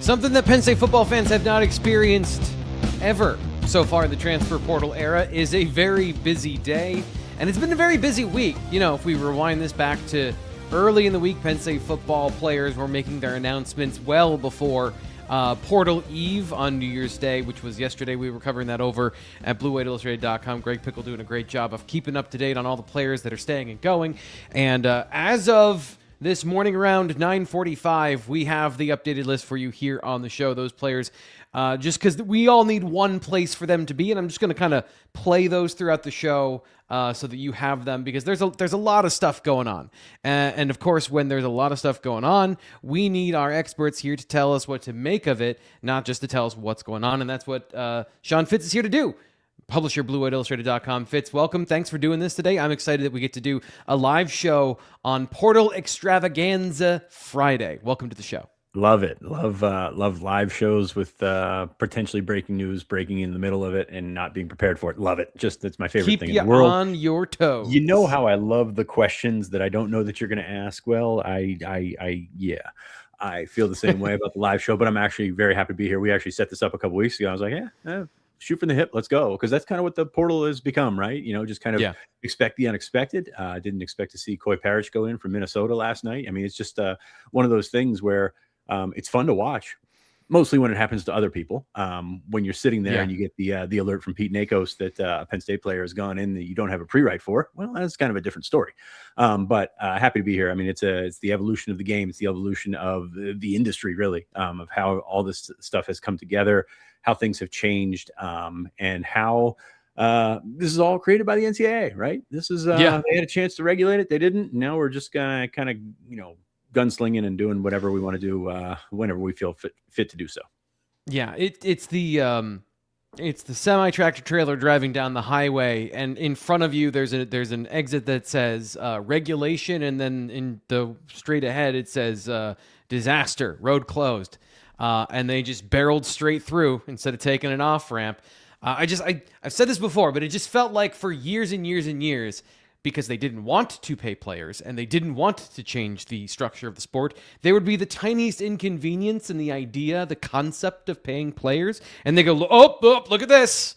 Something that Penn State football fans have not experienced ever so far in the transfer portal era is a very busy day, and it's been a very busy week. You know, if we rewind this back to early in the week, Penn State football players were making their announcements well before Portal Eve on New Year's Day, which was yesterday. We were covering that over at BlueWhiteIllustrated.com. Greg Pickle doing a great job of keeping up to date on all the players that are staying and going. And as of this morning around 9:45, we have the updated list for you here on the show. Those players, just because we all need one place for them to be, and I'm just going to kind of play those throughout the show so that you have them, because there's a lot of stuff going on. And of course, when there's a lot of stuff going on, we need our experts here to tell us what to make of it, not just to tell us what's going on. And that's what Sean Fitz is here to do. Publisher, BlueWhiteIllustrated.com. Fitz, welcome. Thanks for doing this today. I'm excited that we get to do a live show on Portal Extravaganza Friday. Welcome to the show. Love it. Love live shows with potentially breaking news, breaking in the middle of it and not being prepared for it. Love it. Just, that's my favorite thing in the world. Keep you on your toes. You know how I love the questions that I don't know that you're going to ask. Well, I feel the same way about the live show, but I'm actually very happy to be here. We actually set this up a couple weeks ago. I was like, shoot from the hip, let's go, because that's kind of what the portal has become, right? You know, just kind of expect the unexpected. Didn't expect to see Coy Parrish go in from Minnesota last night. I mean, it's just one of those things where it's fun to watch, mostly when it happens to other people. When you're sitting there and you get the alert from Pete Nakos that a Penn State player has gone in that you don't have a pre-write for, well, that's kind of a different story. But happy to be here. I mean, it's the evolution of the game. It's the evolution of the industry, really, of how all this stuff has come together, how things have changed, and how this is all created by the NCAA, right? This is they had a chance to regulate it, they didn't. Now we're just gonna kind of gunslinging and doing whatever we want to do whenever we feel fit to do so. Yeah, it's the semi-tractor trailer driving down the highway, and in front of you there's an exit that says regulation, and then in the straight ahead it says disaster, road closed. And they just barreled straight through instead of taking an off ramp. I've said this before, but it just felt like for years and years and years, because they didn't want to pay players and they didn't want to change the structure of the sport, there would be the tiniest inconvenience in the idea, the concept of paying players, and they go, oh, look at this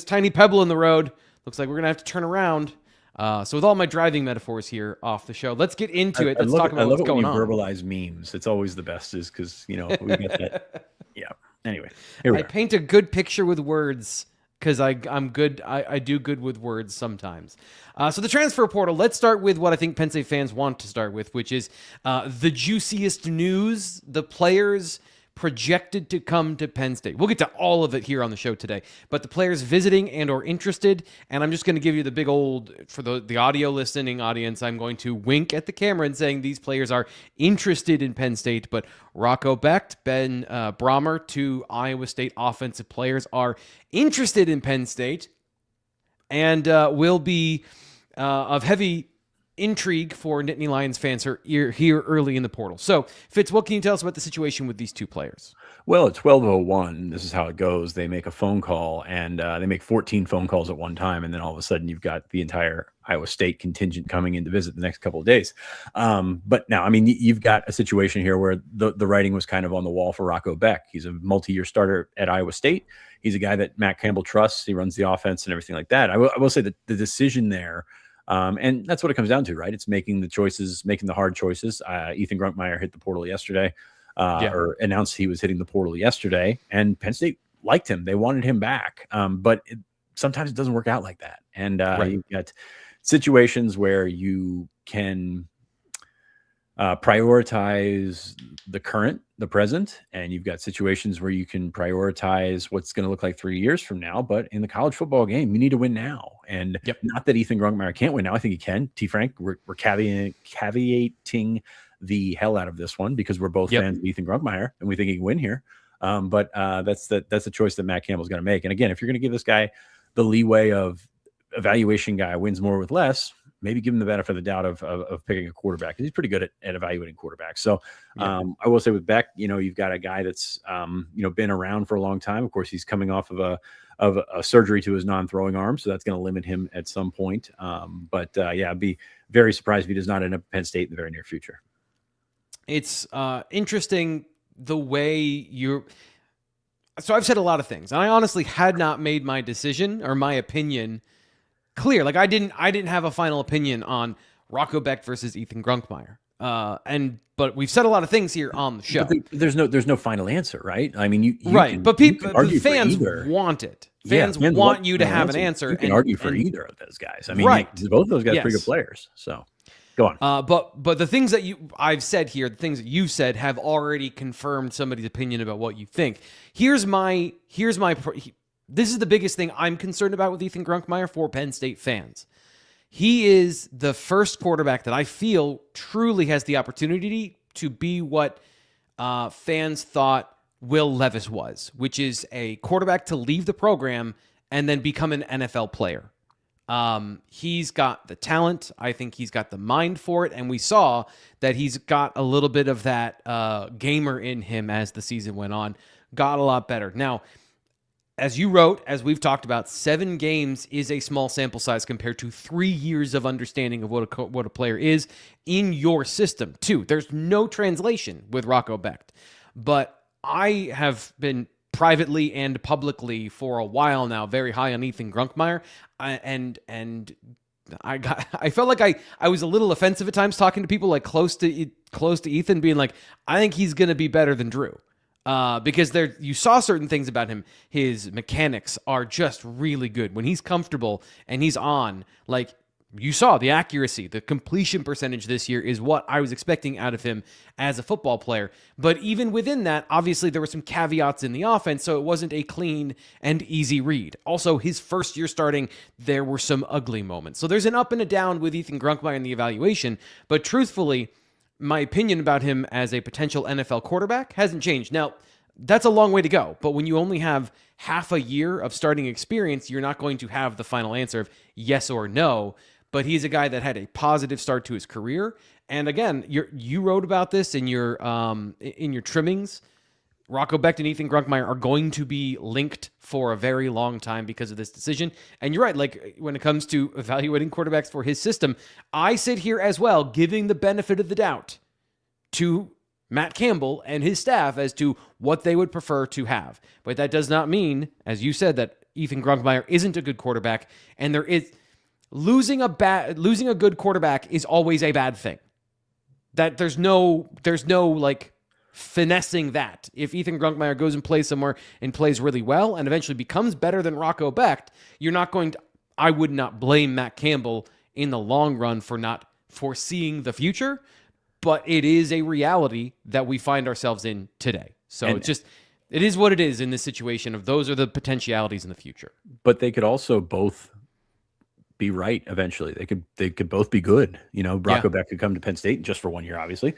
tiny pebble in the road. Looks like we're gonna have to turn around. So with all my driving metaphors here off the show, let's get into it. Let's talk about what's going on. I love it when you verbalize memes. It's always the best, is because we get that. Yeah. Anyway, I paint a good picture with words because I'm good. I do good with words sometimes. So the transfer portal. Let's start with what I think Penn State fans want to start with, which is the juiciest news: the players projected to come to Penn State. We'll get to all of it here on the show today, but the players visiting and or interested, and I'm just going to give you the big old, for the audio listening audience, I'm going to wink at the camera and saying these players are interested in Penn State, but Rocco Becht, Ben Brahmer, two Iowa State offensive players, are interested in Penn State and will be of heavy intrigue for Nittany Lions fans here early in the portal. So, Fitz, what can you tell us about the situation with these two players? Well, at 12:01, this is how it goes. They make a phone call, and they make 14 phone calls at one time, and then all of a sudden you've got the entire Iowa State contingent coming in to visit the next couple of days. But now, I mean, you've got a situation here where the writing was kind of on the wall for Rocco Becht. He's a multi-year starter at Iowa State. He's a guy that Matt Campbell trusts. He runs the offense and everything like that. I will say that the decision there, and that's what it comes down to, right? It's making the choices, making the hard choices. Ethan Grunkmeyer hit the portal yesterday, or announced he was hitting the portal yesterday, and Penn State liked him. They wanted him back. But sometimes it doesn't work out like that. And you've got situations where you can prioritize the current, the present, and you've got situations where you can prioritize what's going to look like 3 years from now. But in the college football game, you need to win now. And not that Ethan Grunkmeyer can't win now. I think he can. T. Frank, we're caveating the hell out of this one because we're both fans of Ethan Grunkmeyer and we think he can win here. But that's the choice that Matt Campbell's going to make. And again, if you're going to give this guy the leeway of evaluation guy wins more with less, maybe give him the benefit of the doubt of picking a quarterback, because he's pretty good at evaluating quarterbacks. So I will say with Becht, you've got a guy that's been around for a long time. Of course, he's coming off of a surgery to his non-throwing arm, so that's going to limit him at some point. I'd be very surprised if he does not end up at Penn State in the very near future. It's interesting the way you're. So I've said a lot of things, and I honestly had not made my decision or my opinion clear. Like I didn't have a final opinion on Rocco Becht versus Ethan Grunkmeyer. But we've said a lot of things here on the show. But there's no final answer, right? I mean, you right, can, but people, the fans either. Want it. Fans want you to have an answer. You can argue for either of those guys. I mean, right. Both of those guys are pretty good players. So go on. But the things that I've said here, the things that you've said have already confirmed somebody's opinion about what you think. This is the biggest thing I'm concerned about with Ethan Grunkmeyer for Penn State fans. He is the first quarterback that I feel truly has the opportunity to be what fans thought Will Levis was, which is a quarterback to leave the program and then become an NFL player. He's got the talent. I think he's got the mind for it. And we saw that he's got a little bit of that gamer in him as the season went on. Got a lot better. Now, as you wrote, as we've talked about, 7 games is a small sample size compared to 3 years of understanding of what a player is in your system, too. There's no translation with Rocco Becht. But I have been privately and publicly for a while now very high on Ethan Grunkmeyer, and I felt like I was a little offensive at times talking to people like close to Ethan, being like, I think he's going to be better than Drew. Because you saw certain things about him. His mechanics are just really good. When he's comfortable and he's on, like you saw the accuracy, the completion percentage this year is what I was expecting out of him as a football player. But even within that, obviously there were some caveats in the offense, so it wasn't a clean and easy read. Also, his first year starting, there were some ugly moments. So there's an up and a down with Ethan Grunkmeyer in the evaluation, but truthfully, my opinion about him as a potential NFL quarterback hasn't changed. Now, that's a long way to go, but when you only have half a year of starting experience, you're not going to have the final answer of yes or no, but he's a guy that had a positive start to his career. And again, you wrote about this in your trimmings. Rocco Becht and Ethan Grunkmeyer are going to be linked for a very long time because of this decision. And you're right, like when it comes to evaluating quarterbacks for his system, I sit here as well, giving the benefit of the doubt to Matt Campbell and his staff as to what they would prefer to have. But that does not mean, as you said, that Ethan Grunkmeyer isn't a good quarterback, and there is losing a good quarterback is always a bad thing. That there's no like finessing that. If Ethan Grunkmeyer goes and plays somewhere and plays really well and eventually becomes better than Rocco Becht, I would not blame Matt Campbell in the long run for not foreseeing the future, but it is a reality that we find ourselves in today. So it is what it is in this situation of those are the potentialities in the future. But they could also both be right eventually. They could both be good. Rocco Becht could come to Penn State just for 1 year, obviously.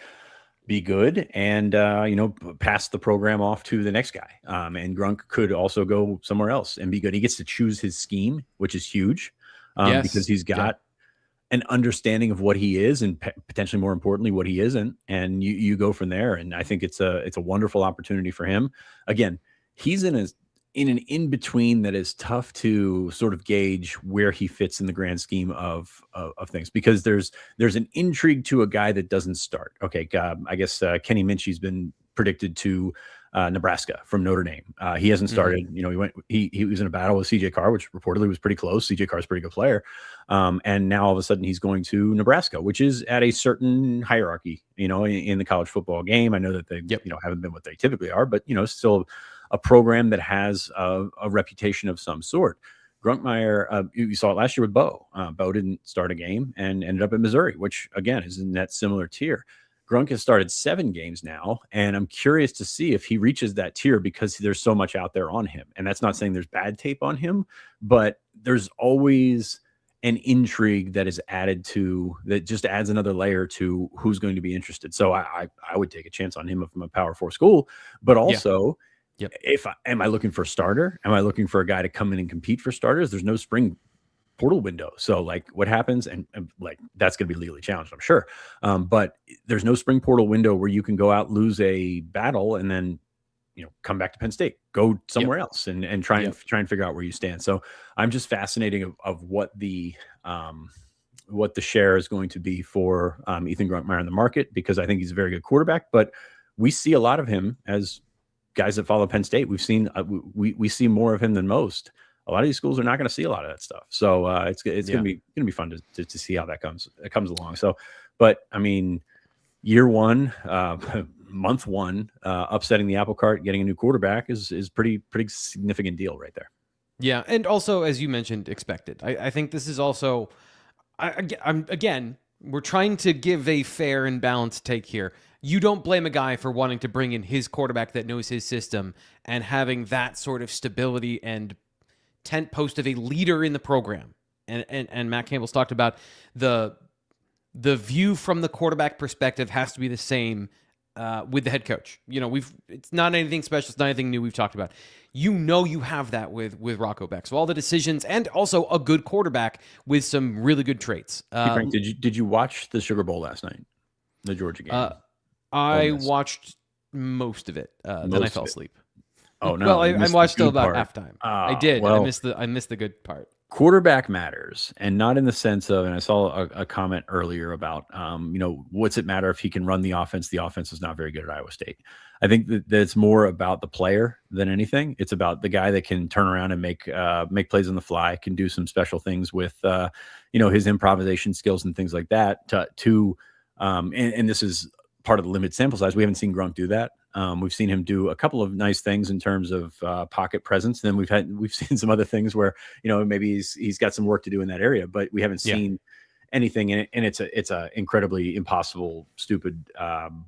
Be good and pass the program off to the next guy. And Grunk could also go somewhere else and be good. He gets to choose his scheme, which is huge, because he's got an understanding of what he is and potentially more importantly what he isn't. And you go from there. And I think it's a wonderful opportunity for him. Again, he's in an in-between that is tough to sort of gauge where he fits in the grand scheme of things, because there's an intrigue to a guy that doesn't start. Okay, I guess Kenny Minchie's been predicted to Nebraska from Notre Dame. He hasn't started. He was in a battle with CJ Carr, which reportedly was pretty close. CJ Carr's a pretty good player, and now all of a sudden he's going to Nebraska, which is at a certain hierarchy, in the college football game. I know that they haven't been what they typically are, but still a program that has a reputation of some sort. Grunkmeyer, you saw it last year with Bo. Bo didn't start a game and ended up at Missouri, which again is in that similar tier. Grunk has started 7 games now, and I'm curious to see if he reaches that tier because there's so much out there on him. And that's not saying there's bad tape on him, but there's always an intrigue that is added to that, just adds another layer to who's going to be interested. So I would take a chance on him from a Power 4 school, but also am I looking for a starter? Am I looking for a guy to come in and compete for starters? There's no spring portal window. So like what happens and like that's going to be legally challenged, I'm sure. But there's no spring portal window where you can go out, lose a battle and then, come back to Penn State, go somewhere else and try and figure out where you stand. So I'm just fascinating of what the share is going to be for Ethan Grunkmeyer in the market, because I think he's a very good quarterback, but we see a lot of him as guys that follow Penn State. We've seen we see more of him than most. A lot of these schools are not going to see a lot of that stuff. So it's going to be fun to see how that comes along. So, but I mean, year one, month one, upsetting the apple cart, getting a new quarterback is pretty significant deal right there. Yeah, and also, as you mentioned, expected. I think this is also, again, we're trying to give a fair and balanced take here. You don't blame a guy for wanting to bring in his quarterback that knows his system and having that sort of stability and tent post of a leader in the program. And Matt Campbell's talked about the view from the quarterback perspective has to be the same with the head coach. It's not anything special. It's not anything new we've talked about. You have that with Rocco Beck. So all the decisions and also a good quarterback with some really good traits. Hey Frank, did you watch the Sugar Bowl last night? The Georgia game? I watched most of it. Then I fell asleep. Oh no! Well, I watched till about halftime. I did. Well, I missed the good part. Quarterback matters, and not in the sense of, and I saw a comment earlier about, what's it matter if he can run the offense? The offense is not very good at Iowa State. I think that it's more about the player than anything. It's about the guy that can turn around and make plays on the fly, can do some special things with, his improvisation skills and things like that. And this is part of the limited sample size. We haven't seen Gronk do that. We've seen him do a couple of nice things in terms of pocket presence. And then we've seen some other things where, maybe he's got some work to do in that area, but we haven't seen anything in it. And it's a incredibly impossible, stupid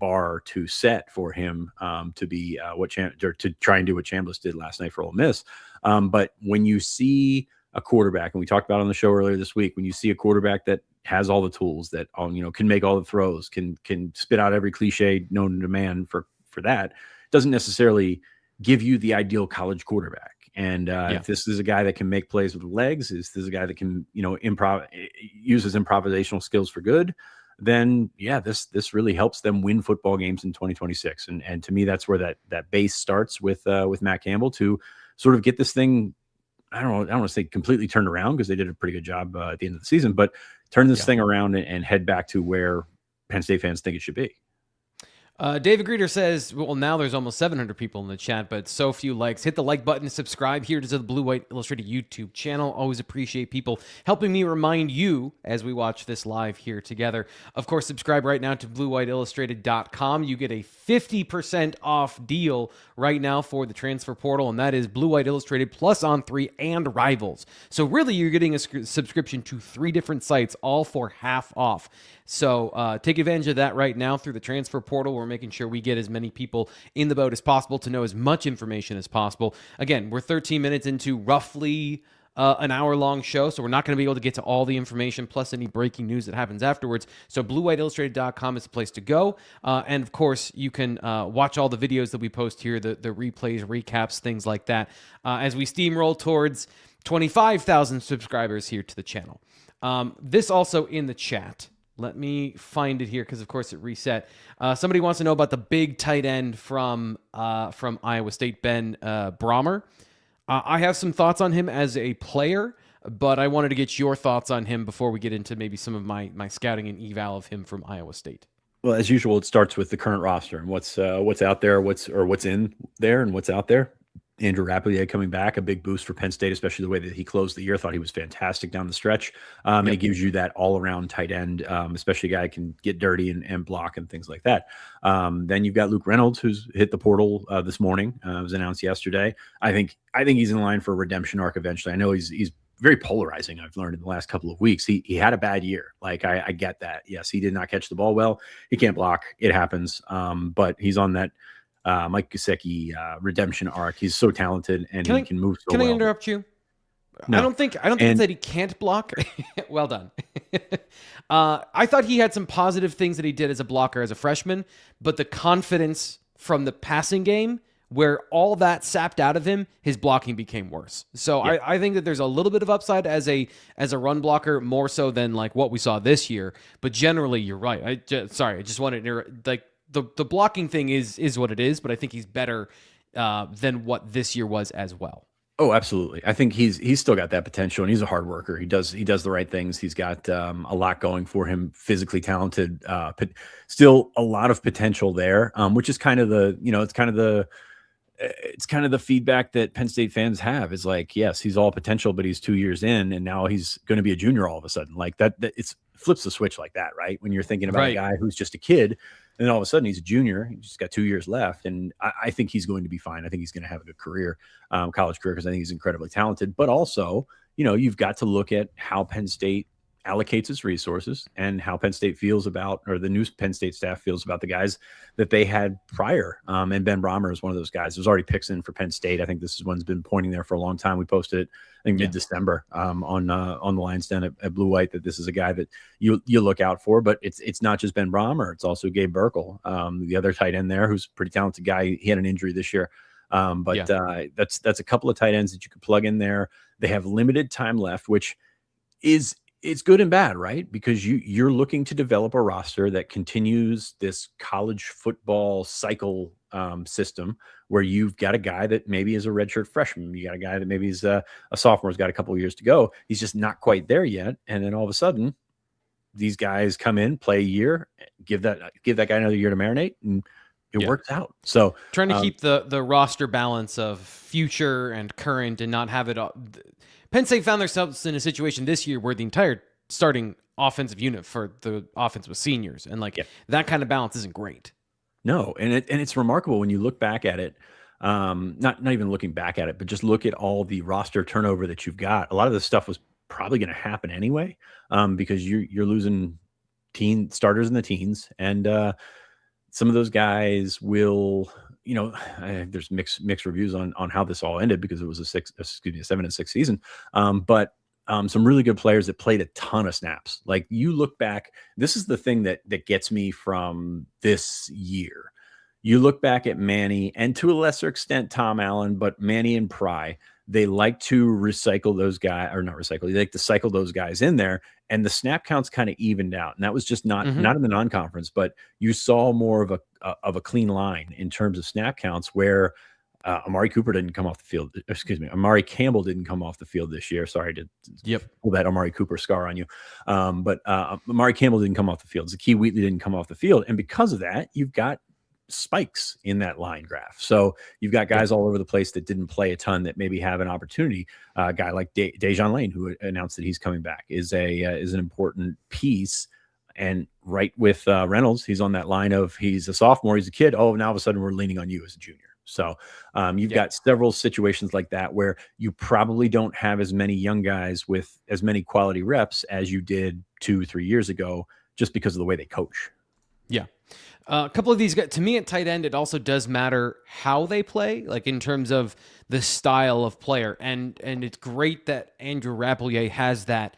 bar to set for him to be to try and do what Chambliss did last night for Ole Miss. But when you see a quarterback, and we talked about on the show earlier this week, when you see a quarterback that has all the tools, that can make all the throws, can spit out every cliche known to man for that, doesn't necessarily give you the ideal college quarterback. And if this is a guy that can make plays with legs, is this a guy that can use his improvisational skills for good, then this really helps them win football games in 2026. And to me, that's where that base starts with Matt Campbell to sort of get this thing. I don't want to say completely turned around, because they did a pretty good job at the end of the season, but turn this thing around and head back to where Penn State fans think it should be. David Greeter says, well, now there's almost 700 people in the chat, but so few likes. Hit the like button, subscribe here to the Blue White Illustrated YouTube channel. Always appreciate people helping me remind you as we watch this live here together. Of course, subscribe right now to BlueWhiteIllustrated.com. You get a 50% off deal right now for the transfer portal, and that is Blue White Illustrated plus On3 and Rivals. So really, you're getting a subscription to 3 different sites, all for half off. So take advantage of that right now through the transfer portal. We're making sure we get as many people in the boat as possible to know as much information as possible. Again, we're 13 minutes into roughly an hour-long show, so we're not going to be able to get to all the information plus any breaking news that happens afterwards. So BlueWhiteIllustrated.com is the place to go. And, of course, you can watch all the videos that we post here, the replays, recaps, things like that, as we steamroll towards 25,000 subscribers here to the channel. This also in the chat. Let me find it here because, of course, it reset. Somebody wants to know about the big tight end from Iowa State, Ben Brahmer. I have some thoughts on him as a player, but I wanted to get your thoughts on him before we get into maybe some of my scouting and eval of him from Iowa State. Well, as usual, it starts with the current roster and what's out there, what's in there, and what's out there. Andrew Rappleyea coming back, a big boost for Penn State, especially the way that he closed the year. Thought he was fantastic down the stretch. And it gives you that all-around tight end, especially a guy who can get dirty and block and things like that. Then you've got Luke Reynolds, who's hit the portal this morning. It was announced yesterday. I think he's in line for a redemption arc eventually. I know he's very polarizing, I've learned in the last couple of weeks. He had a bad year. Like, I get that. Yes, he did not catch the ball well. He can't block. It happens. But he's on that Mike Gesicki redemption arc. He's so talented and he can move so well. Can I interrupt you? No. I don't think it's that he can't block. Well done. I thought he had some positive things that he did as a blocker as a freshman, but the confidence from the passing game, where all that sapped out of him, his blocking became worse. So I think that there's a little bit of upside as a run blocker, more so than like what we saw this year. But generally, you're right. I just wanted to The blocking thing is what it is, but I think he's better than what this year was as well. Oh, absolutely. I think he's still got that potential, and he's a hard worker. He does the right things. He's got a lot going for him. Physically talented, but still a lot of potential there. Which is kind of the it's kind of the feedback that Penn State fans have is like, yes, he's all potential, but he's 2 years in, and now he's going to be a junior all of a sudden. Like that it's flips the switch like that, right? When you're thinking about a Right. guy who's just a kid, and then all of a sudden he's a junior. He's just got 2 years left, and I think he's going to be fine. I think he's going to have a good career, college career, because I think he's incredibly talented. But also, you've got to look at how Penn State allocates its resources and how Penn State feels about, or the new Penn State staff feels about the guys that they had prior. And Ben Brahmer is one of those guys. There's already picks in for Penn State. I think this is one's been pointing there for a long time. We posted it, I think, mid-December on the Lions Den at Blue White, that this is a guy that you look out for. But it's not just Ben Brahmer. It's also Gabe Burkle, the other tight end there, who's a pretty talented guy. He had an injury this year. That's a couple of tight ends that you could plug in there. They have limited time left, which is, it's good and bad, right? Because you're looking to develop a roster that continues this college football cycle system, where you've got a guy that maybe is a redshirt freshman. You got a guy that maybe is a sophomore, has got a couple of years to go. He's just not quite there yet. And then all of a sudden, these guys come in, play a year, give that guy another year to marinate, and it works out. So trying to keep the roster balance of future and current and not have it all. Penn State found themselves in a situation this year where the entire starting offensive unit for the offense was seniors, and that kind of balance isn't great. No, and it's remarkable when you look back at it. Not even looking back at it, but just look at all the roster turnover that you've got. A lot of this stuff was probably going to happen anyway, because you're losing teen starters in the teens, and some of those guys will. There's mixed reviews on how this all ended, because it was a 7-6 season. But some really good players that played a ton of snaps. Like, you look back, this is the thing that gets me from this year. You look back at Manny, and to a lesser extent Tom Allen, but Manny and Pry, they like to recycle those guys, or not recycle, they like to cycle those guys in there, and the snap counts kind of evened out. And that was just not in the non-conference, but you saw more of a clean line in terms of snap counts, where Amari Campbell didn't come off the field this year. Sorry to pull that Amari Cooper scar on you. But Amari Campbell didn't come off the field. Zakee Wheatley didn't come off the field. And because of that, you've got spikes in that line graph. So you've got guys all over the place that didn't play a ton that maybe have an opportunity. A guy like Dejon Lane, who announced that he's coming back, is an important piece. And right with Reynolds, he's on that line of, he's a sophomore, he's a kid. Oh, now all of a sudden we're leaning on you as a junior. So you've got several situations like that where you probably don't have as many young guys with as many quality reps as you did 2-3 years ago, just because of the way they coach. Yeah. A couple of these guys, to me at tight end, it also does matter how they play, like in terms of the style of player. And it's great that Andrew Rappleyea has that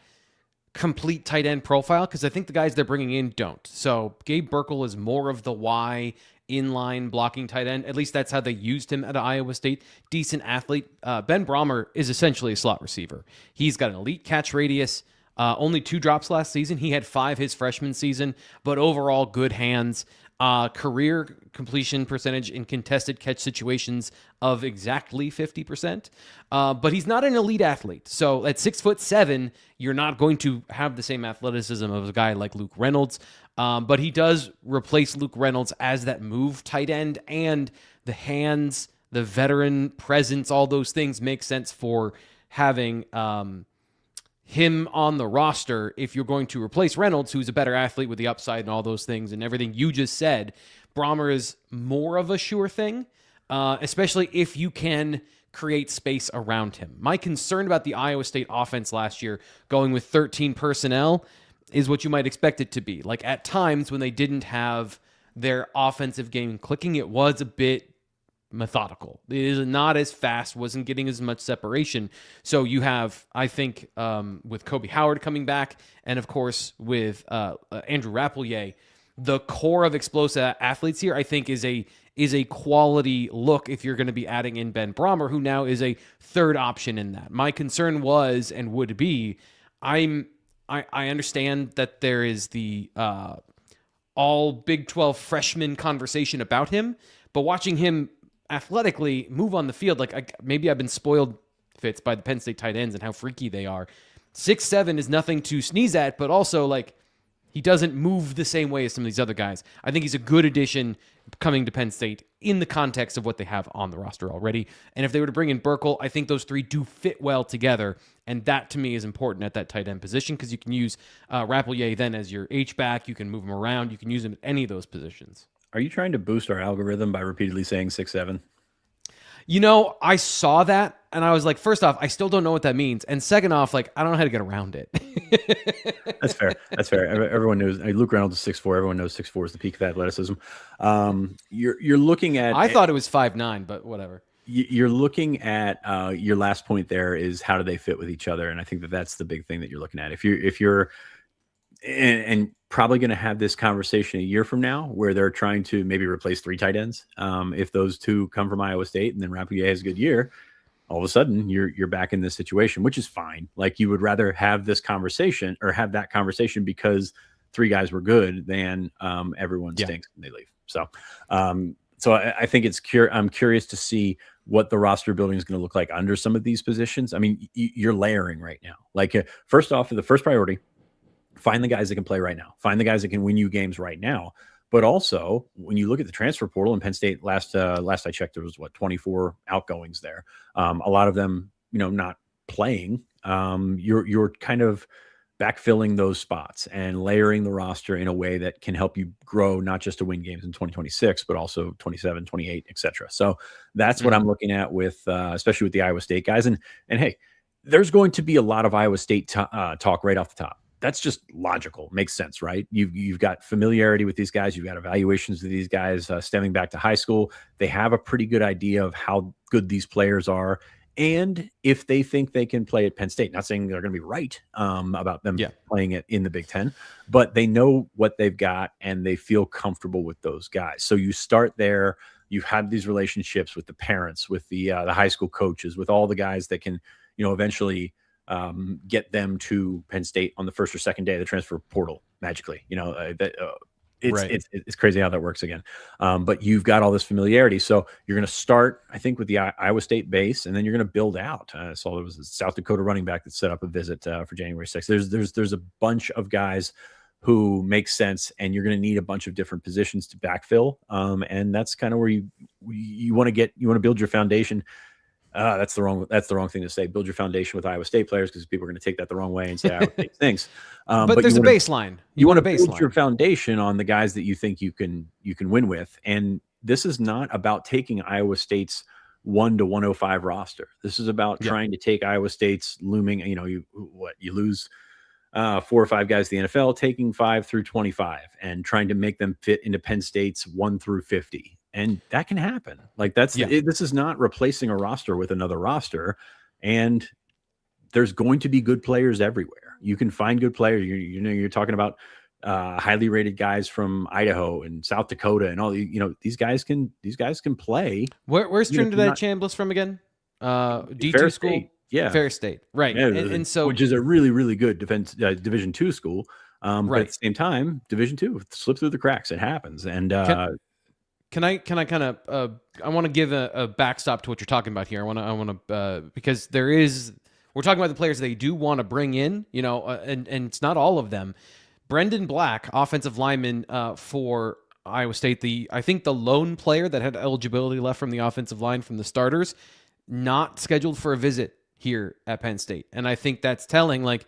complete tight end profile, because I think the guys they're bringing in don't. So Gabe Burkle is more of the Y inline blocking tight end. At least that's how they used him at Iowa State. Decent athlete. Ben Brahmer is essentially a slot receiver. He's got an elite catch radius. Only 2 drops last season. He had 5 his freshman season, but overall good hands. Career completion percentage in contested catch situations of exactly 50%. But he's not an elite athlete. So at 6'7", you're not going to have the same athleticism of a guy like Luke Reynolds. But he does replace Luke Reynolds as that move tight end, and the hands, the veteran presence, all those things make sense for having him on the roster if you're going to replace Reynolds, who's a better athlete with the upside and all those things and everything you just said. Brahmer is more of a sure thing, especially if you can create space around him. My concern about the Iowa State offense last year, going with 13 personnel, is what you might expect it to be. Like, at times when they didn't have their offensive game clicking, it was a bit methodical. It is not as fast, wasn't getting as much separation. So you have, I think, with Kobe Howard coming back, and of course with Andrew Rappleyea, the core of explosive athletes here, I think, is a quality look if you're going to be adding in Ben Brahmer, who now is a third option in that. My concern was and would be, I understand that there is the all Big 12 freshman conversation about him, but watching him athletically move on the field, maybe I've been spoiled Fitz, by the Penn State tight ends and how freaky they are. 6'7" is nothing to sneeze at, but also like he doesn't move the same way as some of these other guys. I think he's a good addition coming to Penn State in the context of what they have on the roster already. And if they were to bring in Burkle, I think those three do fit well together. And that, to me, is important at that tight end position because you can use Rappleyea then as your H-back. You can move him around. You can use him at any of those positions. Are you trying to boost our algorithm by repeatedly saying 6'7"? You know, I saw that, and I was like, first off, I still don't know what that means. And second off, like, I don't know how to get around it. That's fair. That's fair. Everyone knows. Luke Reynolds is 6'4". Everyone knows 6'4" is the peak of athleticism. You're looking at... I thought it was 5'9", but whatever. You're looking at your last point there is how do they fit with each other? And I think that's the big thing that you're looking at. If you're and probably going to have this conversation a year from now where they're trying to maybe replace 3 tight ends. If those 2 come from Iowa State and then Rappleyea has a good year, all of a sudden you're back in this situation, which is fine. Like you would rather have this conversation or have that conversation because 3 guys were good than everyone stinks and they leave. So, I think I'm curious to see what the roster building is going to look like under some of these positions. I mean, you're layering right now. Like first off, the first priority, find the guys that can play right now. Find the guys that can win you games right now. But also, when you look at the transfer portal in Penn State, last I checked, there was 24 outgoings there. A lot of them, not playing. You're kind of backfilling those spots and layering the roster in a way that can help you grow, not just to win games in 2026, but also 27, 28, etc. So that's what I'm looking at with, especially with the Iowa State guys. And hey, there's going to be a lot of Iowa State talk right off the top. That's just logical. Makes sense, right? You've got familiarity with these guys. You've got evaluations of these guys stemming back to high school. They have a pretty good idea of how good these players are. And if they think they can play at Penn State, not saying they're going to be right about them playing it in the Big Ten, but they know what they've got and they feel comfortable with those guys. So you start there. You've had these relationships with the parents, with the high school coaches, with all the guys that can, eventually get them to Penn State on the first or second day of the transfer portal magically. It's crazy how that works again. But you've got all this familiarity. So you're going to start, I think, with the Iowa State base, and then you're going to build out. So there was a South Dakota running back that set up a visit for January 6th. There's a bunch of guys who make sense, and you're going to need a bunch of different positions to backfill. And that's kind of where you want to build your foundation. That's the wrong thing to say. Build your foundation with Iowa State players because people are going to take that the wrong way and say Iowa State stinks. But there's a baseline. You want to build your foundation on the guys that you think you can win with. And this is not about taking Iowa State's 1 to 105 roster. This is about trying to take Iowa State's looming. You lose 4 or 5 guys to the NFL, taking 5 through 25 and trying to make them fit into Penn State's 1 through 50. And that can happen. Like this is not replacing a roster with another roster. And there's going to be good players everywhere. You can find good players. You're talking about highly rated guys from Idaho and South Dakota and all. These guys can play. Where's Trinidad Chambliss from again? D2 school. State. Yeah, Fair State. Right. Yeah, and so, which is a really, really good Division II school. But at the same time, Division II slips through the cracks. It happens. And Can I kind of I want to give a backstop to what you're talking about here. I want to because we're talking about the players they do want to bring in, and it's not all of them. Brendan Black, offensive lineman for Iowa State, I think the lone player that had eligibility left from the offensive line from the starters, not scheduled for a visit here at Penn State. And I think that's telling, like,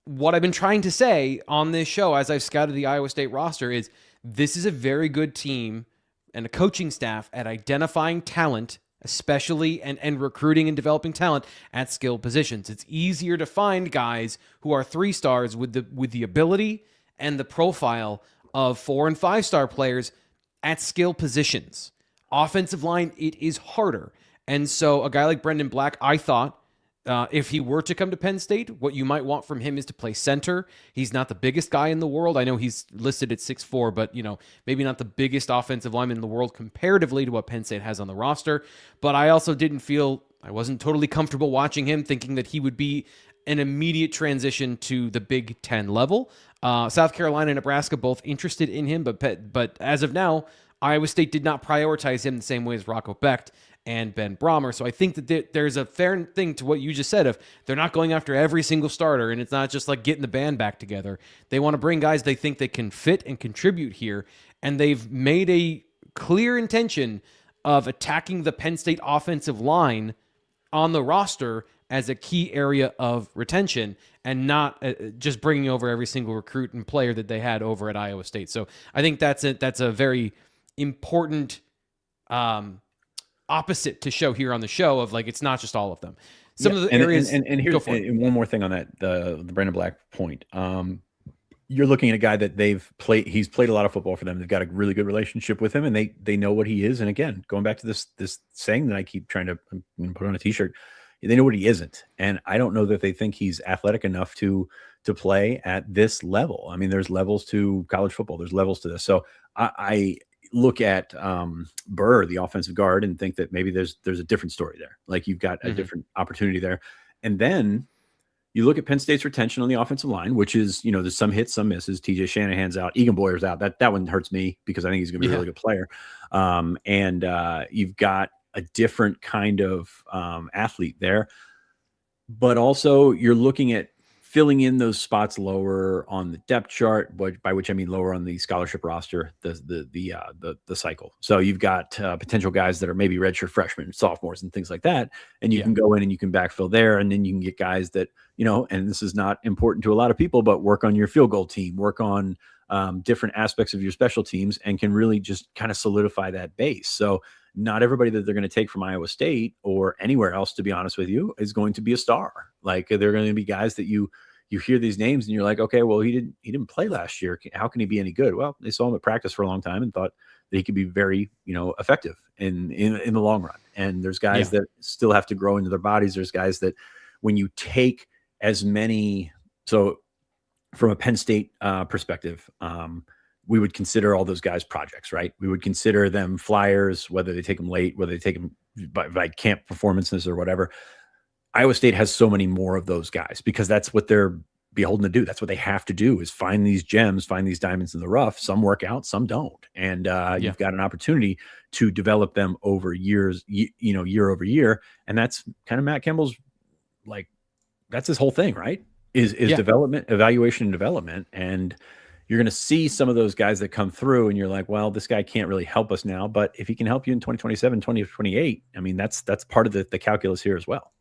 what I've been trying to say on this show as I've scouted the Iowa State roster is this is a very good team and a coaching staff at identifying talent, especially and recruiting and developing talent at skill positions. It's easier to find guys who are 3 stars with the ability and the profile of 4 and 5 star players at skill positions. Offensive line, it is harder. And so a guy like Brendan Black, I thought, if he were to come to Penn State, what you might want from him is to play center. He's not the biggest guy in the world. I know he's listed at 6'4", but maybe not the biggest offensive lineman in the world comparatively to what Penn State has on the roster. But I also I wasn't totally comfortable watching him, thinking that he would be an immediate transition to the Big Ten level. South Carolina and Nebraska both interested in him, but as of now, Iowa State did not prioritize him the same way as Rocco Becht. and Ben Brahmer. So I think that there's a fair thing to what you just said of they're not going after every single starter, and it's not just like getting the band back together. They want to bring guys they think they can fit and contribute here, and they've made a clear intention of attacking the Penn State offensive line on the roster as a key area of retention, and not just bringing over every single recruit and player that they had over at Iowa State. So I think that's a very important opposite to show here on the show of like, it's not just all of them. Some of the areas. And here's one more thing on that, the Brandon Black point. You're looking at a guy that he's played a lot of football for them. They've got a really good relationship with him, and they know what he is. And again, going back to this saying that I keep trying to put on a t-shirt, they know what he isn't. And I don't know that they think he's athletic enough to play at this level. I mean, there's levels to college football. There's levels to this. So I look at Burr, the offensive guard, and think that maybe there's a different story there. Like you've got a different opportunity there. And then you look at Penn State's retention on the offensive line, which is, there's some hits, some misses. TJ Shanahan's out. Egan Boyer's out. That one hurts me because I think he's going to be a really good player. And you've got a different kind of athlete there. But also you're looking at filling in those spots lower on the depth chart, by which I mean lower on the scholarship roster, the cycle. So you've got potential guys that are maybe redshirt freshmen, sophomores, and things like that, and you can go in and you can backfill there, and then you can get guys that and this is not important to a lot of people, but work on your field goal team, work on different aspects of your special teams, and can really just kind of solidify that base. So not everybody that they're going to take from Iowa State or anywhere else, to be honest with you, is going to be a star. Like they're going to be guys that you hear these names and you're like, okay, well, he didn't play last year. How can he be any good? Well, they saw him at practice for a long time and thought that he could be very, effective in the long run. And there's guys that still have to grow into their bodies. There's guys that when you take as many, so from a Penn State perspective, we would consider all those guys projects, right? We would consider them flyers, whether they take them late, whether they take them by camp performances or whatever. Iowa State has so many more of those guys because that's what they're beholden to do. That's what they have to do, is find these gems, find these diamonds in the rough. Some work out, some don't. And you've got an opportunity to develop them over years, year over year. And that's kind of Matt Campbell's, like, that's his whole thing, right? Is development, evaluation, and development. And you're going to see some of those guys that come through and you're like, well, this guy can't really help us now, but if he can help you in 2027, 2028, I mean, that's part of the calculus here as well.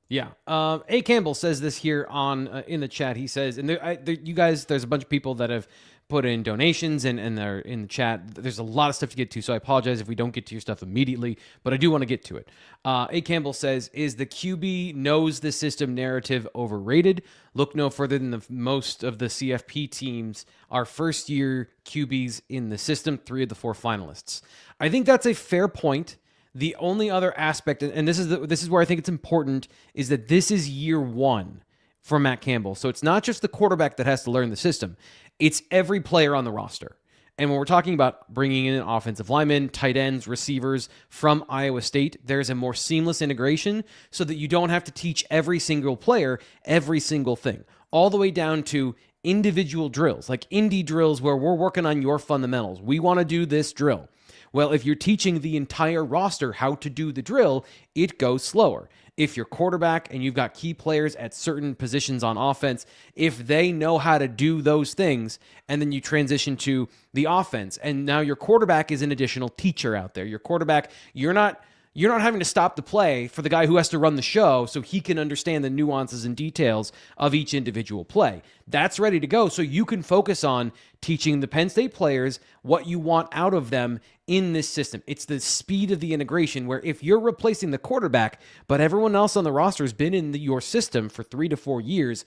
Yeah. A. Campbell says this here on in the chat. He says, and you guys, there's a bunch of people that have put in donations and they're in the chat. There's a lot of stuff to get to, so I apologize if we don't get to your stuff immediately, but I do want to get to it. A. Campbell says, is the QB knows the system narrative overrated? Look no further than most of the CFP teams are first-year QBs in the system, 3 of the 4 finalists. I think that's a fair point. The only other aspect, and this is where I think it's important, is that this is year 1 for Matt Campbell. So it's not just the quarterback that has to learn the system. It's every player on the roster. And when we're talking about bringing in offensive linemen, tight ends, receivers from Iowa State, there's a more seamless integration so that you don't have to teach every single player every single thing, all the way down to individual drills, like indie drills where we're working on your fundamentals. We want to do this drill. Well, if you're teaching the entire roster how to do the drill, it goes slower. If you're quarterback and you've got key players at certain positions on offense, if they know how to do those things, and then you transition to the offense, and now your quarterback is an additional teacher out there. Your quarterback, you're not having to stop the play for the guy who has to run the show so he can understand the nuances and details of each individual play. That's ready to go, so you can focus on teaching the Penn State players what you want out of them in this system. It's the speed of the integration where if you're replacing the quarterback, but everyone else on the roster has been in your system for 3 to 4 years,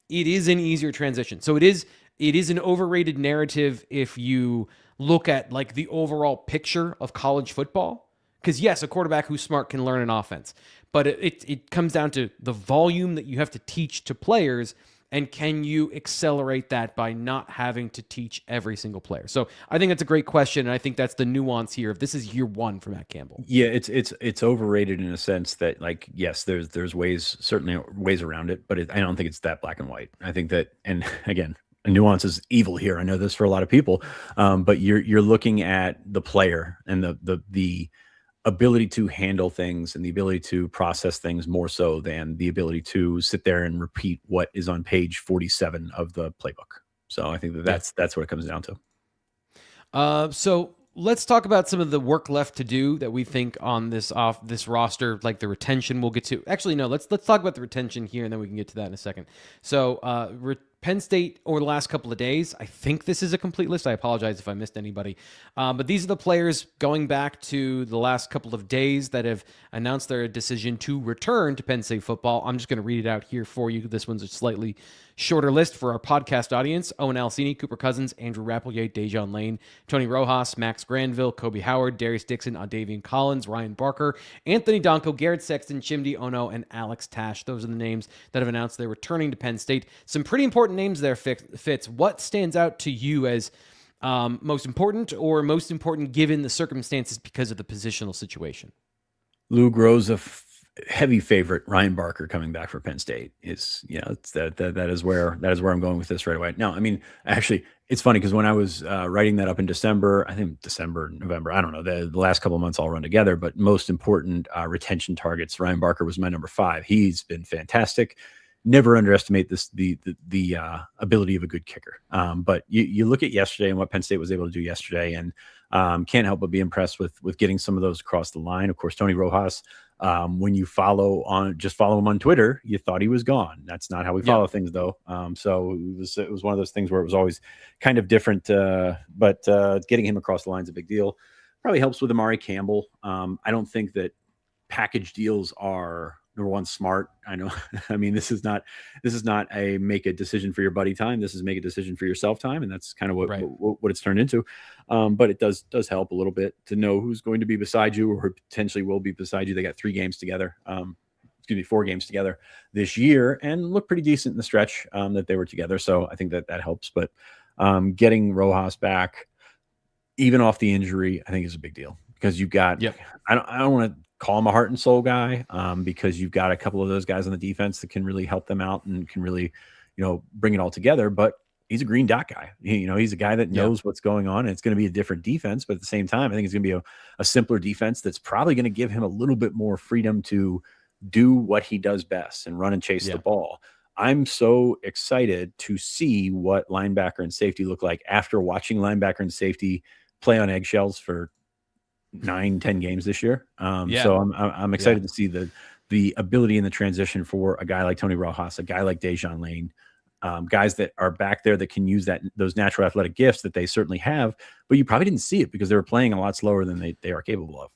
it is an easier transition. So it is an overrated narrative if you look at like the overall picture of college football. Because yes, a quarterback who's smart can learn an offense, but it comes down to the volume that you have to teach to players, and can you accelerate that by not having to teach every single player? So I think that's a great question, and I think that's the nuance here. If this is year 1 for Matt Campbell, yeah, it's overrated in a sense that, like, yes, there's certainly ways around it, but I don't think it's that black and white. I think that, and again, nuance is evil here. I know this for a lot of people, but you're looking at the player and the ability to handle things and the ability to process things more so than the ability to sit there and repeat what is on page 47 of the playbook. So I think that's what it comes down to. So let's talk about some of the work left to do that we think on this roster, like the retention we'll get to. Actually, no, let's talk about the retention here, and then we can get to that in a second. So Penn State over the last couple of days, I think this is a complete list. I apologize if I missed anybody. But these are the players going back to the last couple of days that have announced their decision to return to Penn State football. I'm just going to read it out here for you. This one's a slightly shorter list for our podcast audience. Owen Alcini, Cooper Cousins, Andrew Rappelier, Dejon Lane, Tony Rojas, Max Granville, Kobe Howard, Darius Dixon, Davian Collins, Ryan Barker, Anthony Donko, Garrett Sexton, Chimdi Ono, and Alex Tash. Those are the names that have announced they're returning to Penn State. Some pretty important names there, Fitz. What stands out to you as most important, or most important given the circumstances because of the positional situation? Lou Groza heavy favorite. Ryan Barker coming back for Penn State is, it's that is where I'm going with this right away. Now, I mean, actually, it's funny because when I was writing that up in December, I think December, November, I don't know, the last couple of months all run together, but most important retention targets, Ryan Barker was my number 5. He's been fantastic. Never underestimate the ability of a good kicker. But you look at yesterday and what Penn State was able to do yesterday, and can't help but be impressed with getting some of those across the line. Of course, Tony Rojas, when you follow him on Twitter, you thought he was gone. That's not how we follow things, though. So it was one of those things where it was always kind of different. But getting him across the line is a big deal. Probably helps with Amari Campbell. I don't think that package deals are, number one, smart. I know. I mean, this is not a make a decision for your buddy time. This is make a decision for yourself time, and that's kind of what it's turned into. But it does help a little bit to know who's going to be beside you or potentially will be beside you. They got 4 games together this year and look pretty decent in the stretch that they were together. So I think that helps. But getting Rojas back, even off the injury, I think is a big deal because you've got. I don't want to call him a heart and soul guy because you've got a couple of those guys on the defense that can really help them out and can really, bring it all together. But he's a green dot guy. He's a guy that knows what's going on, and it's going to be a different defense. But at the same time, I think it's going to be a simpler defense that's probably going to give him a little bit more freedom to do what he does best and run and chase the ball. I'm so excited to see what linebacker and safety look like after watching linebacker and safety play on eggshells for 9-10 games this year. So I'm excited to see the ability in the transition for a guy like Tony Rojas, a guy like Dejon Lane, guys that are back there that can use those natural athletic gifts that they certainly have, but you probably didn't see it because they were playing a lot slower than they are capable of.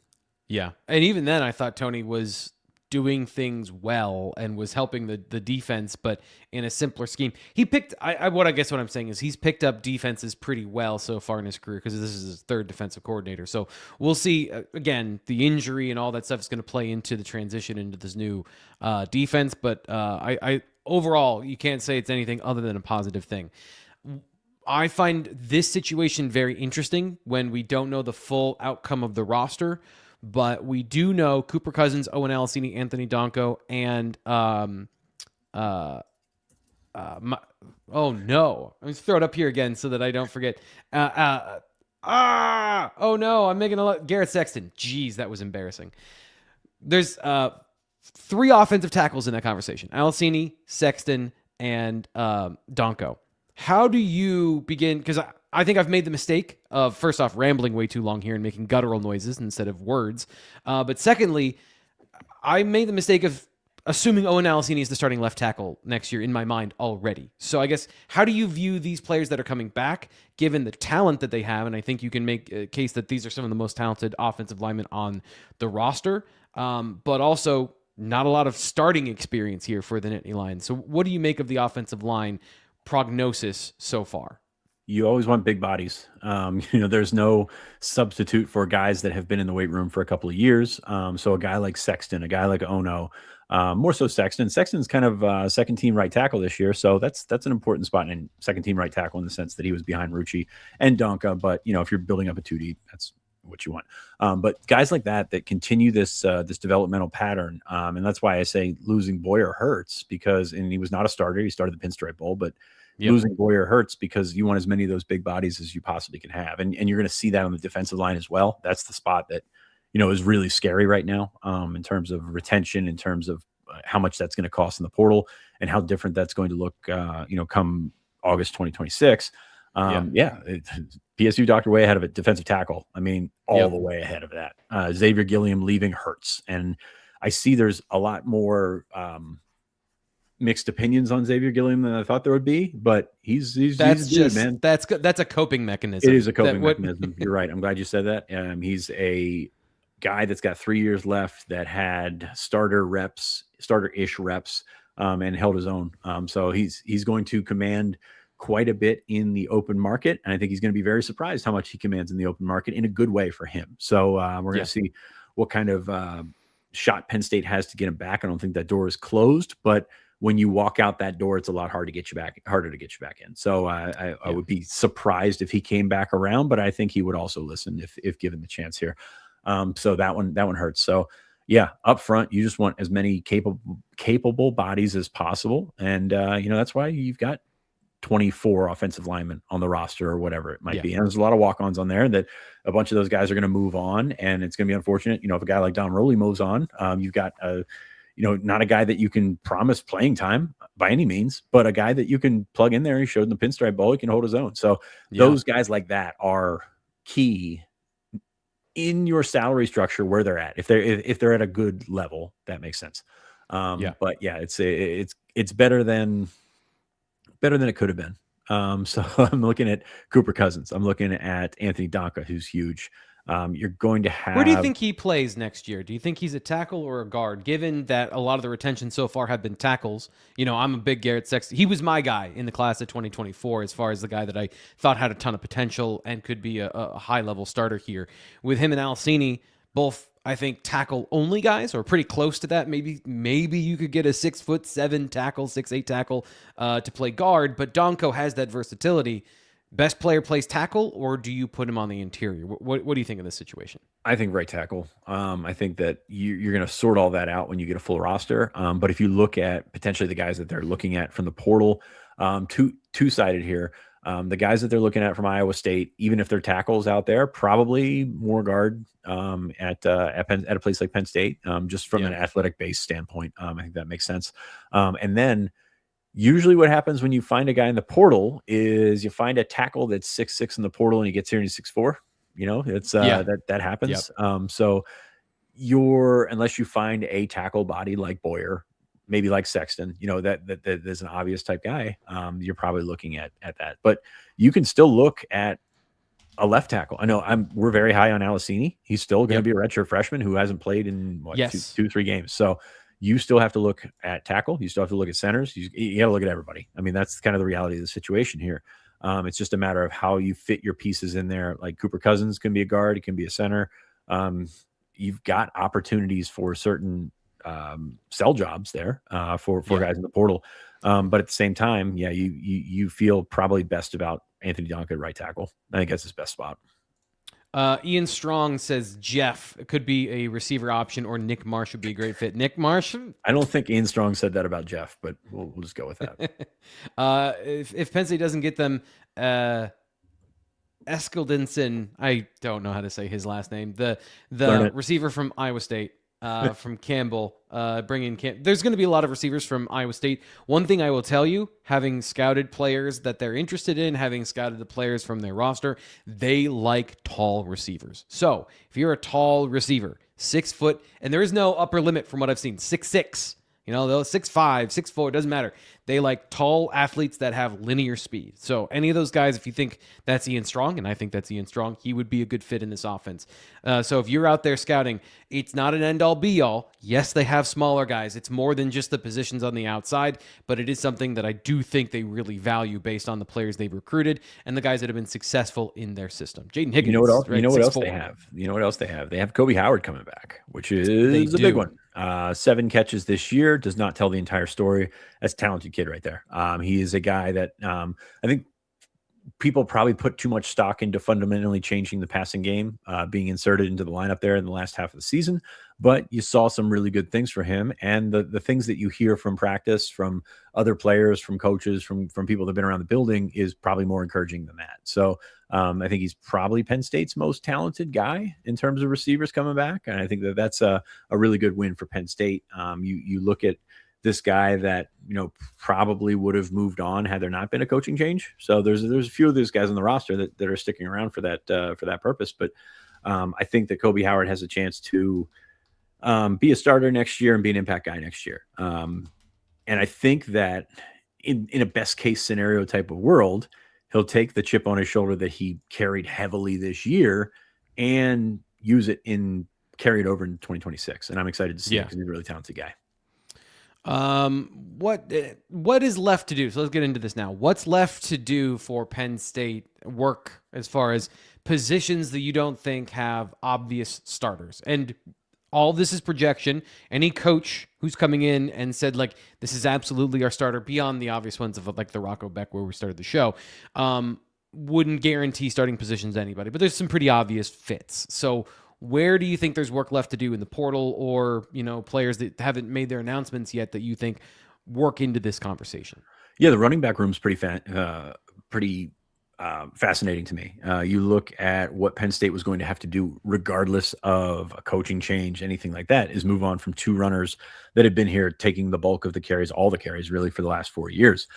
Yeah. And even then I thought Tony was doing things well and was helping the defense, but in a simpler scheme. He picked, what I'm saying is he's picked up defenses pretty well so far in his career because this is his 3rd defensive coordinator. So we'll see, again, the injury and all that stuff is going to play into the transition into this new defense. But I overall, you can't say it's anything other than a positive thing. I find this situation very interesting when we don't know the full outcome of the roster. But we do know Cooper Cousins, Owen Alcini, Anthony Donko, and oh no, let me throw it up here again so that I don't forget. Oh no, I'm making Garrett Sexton. Jeez, that was embarrassing. There's 3 offensive tackles in that conversation: Alcini, Sexton, and Donko. How do you begin? Because I think I've made the mistake of, first off, rambling way too long here and making guttural noises instead of words. But secondly, I made the mistake of assuming Owen Alcini is the starting left tackle next year in my mind already. So I guess, how do you view these players that are coming back, given the talent that they have? And I think you can make a case that these are some of the most talented offensive linemen on the roster, but also not a lot of starting experience here for the Nittany Lions. So what do you make of the offensive line prognosis so far? You always want big bodies. There's no substitute for guys that have been in the weight room for a couple of years. So a guy like Sexton, a guy like Ono, more so Sexton. Sexton's kind of second team right tackle this year. So that's an important spot in second team right tackle in the sense that he was behind Rucci and Donka. But, if you're building up a 2D, that's what you want. But guys like that continue this developmental pattern. And that's why I say losing Boyer hurts and he was not a starter. He started the Pinstripe Bowl, but losing Boyer hurts because you want as many of those big bodies as you possibly can have. And you're going to see that on the defensive line as well. That's the spot that is really scary right now, in terms of retention, in terms of how much that's going to cost in the portal, and how different that's going to look, come August 2026. PSU doctor way ahead of it. Defensive tackle, I mean, all the way ahead of that. Xavier Gilliam leaving hurts, and I see there's a lot more mixed opinions on Xavier Gilliam than I thought there would be, but he's a dude, man. That's a coping mecanism. It is a coping mechanism. You're right. I'm glad you said that. He's a guy that's got 3 years left, that had starter-ish reps, and held his own. So he's going to command quite a bit in the open market, and I think he's going to be very surprised how much he commands in the open market, in a good way for him. So we're going to see what kind of shot Penn State has to get him back. I don't think that door is closed, but when you walk out that door, it's a lot harder to get you back in. So I would be surprised if he came back around, but I think he would also listen if given the chance here. So that one hurts. So yeah, up front, you just want as many capable bodies as possible. And that's why you've got 24 offensive linemen on the roster, or whatever it might be. And there's a lot of walk-ons on there that a bunch of those guys are going to move on, and it's going to be unfortunate. If a guy like Don Rowley moves on, you've got not a guy that you can promise playing time by any means, but a guy that you can plug in there. He showed in the Pinstripe Bowl, he can hold his own. So those guys like that are key in your salary structure where they're at. If they're at a good level, that makes sense. But yeah, it's better than it could have been. So I'm looking at Cooper Cousins. I'm looking at Anthony Donka, who's huge. You're going to have... Where do you think he plays next year? Do you think he's a tackle or a guard, given that a lot of the retention so far have been tackles? I'm a big Garrett Sexton. He was my guy in the class of 2024 as far as the guy that I thought had a ton of potential and could be a high-level starter here. With him and Alcini, both, I think, tackle-only guys, or pretty close to that. Maybe you could get a 6'7" tackle, 6'8" tackle to play guard, but Donko has that versatility. Best player plays tackle, or do you put him on the interior? What do you think of this situation? I think right tackle. I think that you're going to sort all that out when you get a full roster. But if you look at potentially the guys that they're looking at from the portal, two-sided here. The guys that they're looking at from Iowa State, even if they're tackles out there, probably more guard at a place like Penn State, just from an athletic base standpoint. I think that makes sense. And then usually what happens when you find a guy in the portal is you find a tackle that's 6'6" in the portal, and he gets here and he's 6'4". It's that happens. So unless you find a tackle body like Boyer, maybe like Sexton, that there's an obvious type guy, you're probably looking at that. But you can still look at a left tackle. I know we're very high on Alcini. He's still going to be a redshirt freshman who hasn't played in 2-3 games. So you still have to look at tackle. You still have to look at centers. You got to look at everybody. I mean, that's kind of the reality of the situation here. It's just a matter of how you fit your pieces in there. Like Cooper Cousins can be a guard. He can be a center. You've got opportunities for certain sell jobs there for guys in the portal. But at the same time, you feel probably best about Anthony Donka at right tackle. I think that's his best spot. Ian Strong says Jeff could be a receiver option, or Nick Marsh would be a great fit. Nick Marsh? I don't think Ian Strong said that about Jeff, but we'll just go with that. If Penn State doesn't get them, Eskeldinson, I don't know how to say his last name, the receiver from Iowa State, from Campbell, there's going to be a lot of receivers from Iowa State. One thing I will tell you, having scouted players that they're interested in, having scouted the players from their roster, they like tall receivers. So if you're a tall receiver, 6 foot, and there is no upper limit from what I've seen, 6'6", they'll 6'5", 6'4", doesn't matter. They like tall athletes that have linear speed. So any of those guys, if you think that's Ian Strong, and I think that's Ian Strong, he would be a good fit in this offense. So if you're out there scouting, it's not an end-all, be-all. Yes, they have smaller guys. It's more than just the positions on the outside, but it is something that I do think they really value based on the players they've recruited and the guys that have been successful in their system. Jaden Higgins. You know what else they have? You know what else they have? They have Kobe Howard coming back, which is a big one. 7 catches this year does not tell the entire story. That's a talented kid right there. He is a guy that I think people probably put too much stock into fundamentally changing the passing game, being inserted into the lineup there in the last half of the season. But you saw some really good things for him, and the things that you hear from practice, from other players, from coaches, from people that have been around the building is probably more encouraging than that. So I think he's probably Penn State's most talented guy in terms of receivers coming back, and I think that that's a really good win for Penn State. You look at this guy that, probably would have moved on had there not been a coaching change. So there's a few of those guys on the roster that are sticking around for that purpose. But I think that Kobe Howard has a chance to be a starter next year and be an impact guy next year. And I think that in a best case scenario type of world, he'll take the chip on his shoulder that he carried heavily this year and use it carry it over in 2026. And I'm excited to see it because he's a really talented guy. What is left to do? So let's get into this now. What's left to do for Penn State work as far as positions that you don't think have obvious starters? And all this is projection. Any coach who's coming in and said, like, this is absolutely our starter beyond the obvious ones of like the Rocco Beck where we started the show, wouldn't guarantee starting positions to anybody, but there's some pretty obvious fits. So where do you think there's work left to do in the portal, or, players that haven't made their announcements yet that you think work into this conversation? Yeah, the running back room's pretty fascinating to me. You look at what Penn State was going to have to do, regardless of a coaching change, anything like that, is move on from two runners that had been here taking the bulk of the carries, all the carries really for the last 4 years.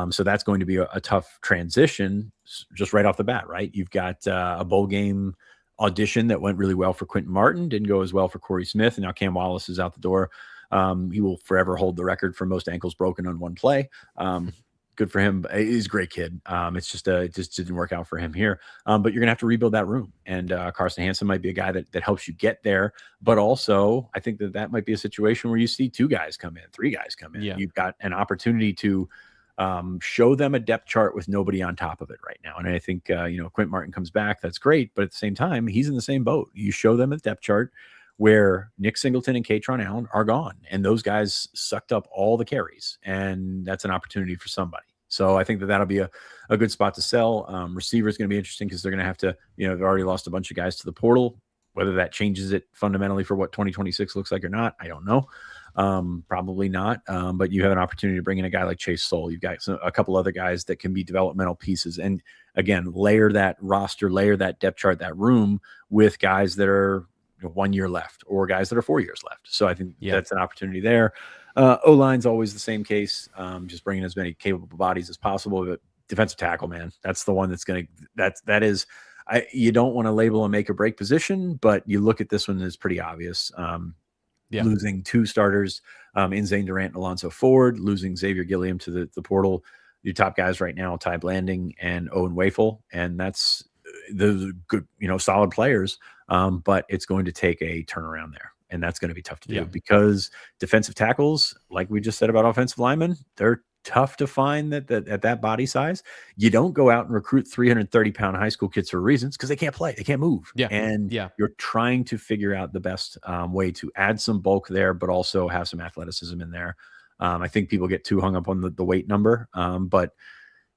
So that's going to be a tough transition just right off the bat, right? You've got a bowl game audition that went really well for Quentin Martin, didn't go as well for Corey Smith, and now Cam Wallace is out the door. He will forever hold the record for most ankles broken on one play. Good for him. He's a great kid. It just didn't work out for him here. But you're gonna have to rebuild that room, and Carson Hansen might be a guy that helps you get there. But also, I think that might be a situation where you see 2 guys come in, 3 guys come in. Yeah. You've got an opportunity to show them a depth chart with nobody on top of it right now. And I think, Quint Martin comes back. That's great. But at the same time, he's in the same boat. You show them a depth chart where Nick Singleton and Katron Allen are gone. And those guys sucked up all the carries. And that's an opportunity for somebody. So I think that'll be a good spot to sell. Receiver is going to be interesting because they're going to have to, they've already lost a bunch of guys to the portal. Whether that changes it fundamentally for what 2026 looks like or not, I don't know. Probably not. But you have an opportunity to bring in a guy like Chase Soul. You've got a couple other guys that can be developmental pieces. And again, layer that roster, layer that depth chart, that room with guys that are 1 year left or guys that are 4 years left. So I think that's an opportunity there. O-line's always the same case. Just bringing as many capable bodies as possible. But defensive tackle, man, that's the one you don't want to label a make or break position, but you look at this one, it's pretty obvious. Losing 2 starters in Zane Durant and Alonzo Ford, losing Xavier Gilliam to the portal. Your top guys right now, Ty Blanding and Owen Wafel, and those are good, solid players. But it's going to take a turnaround there, and that's going to be tough to do because defensive tackles, like we just said about offensive linemen, they're tough to find at that body size. You don't go out and recruit 330-pound high school kids for reasons because they can't play, they can't move. You're trying to figure out the best way to add some bulk there, but also have some athleticism in there. I think people get too hung up on the weight number, but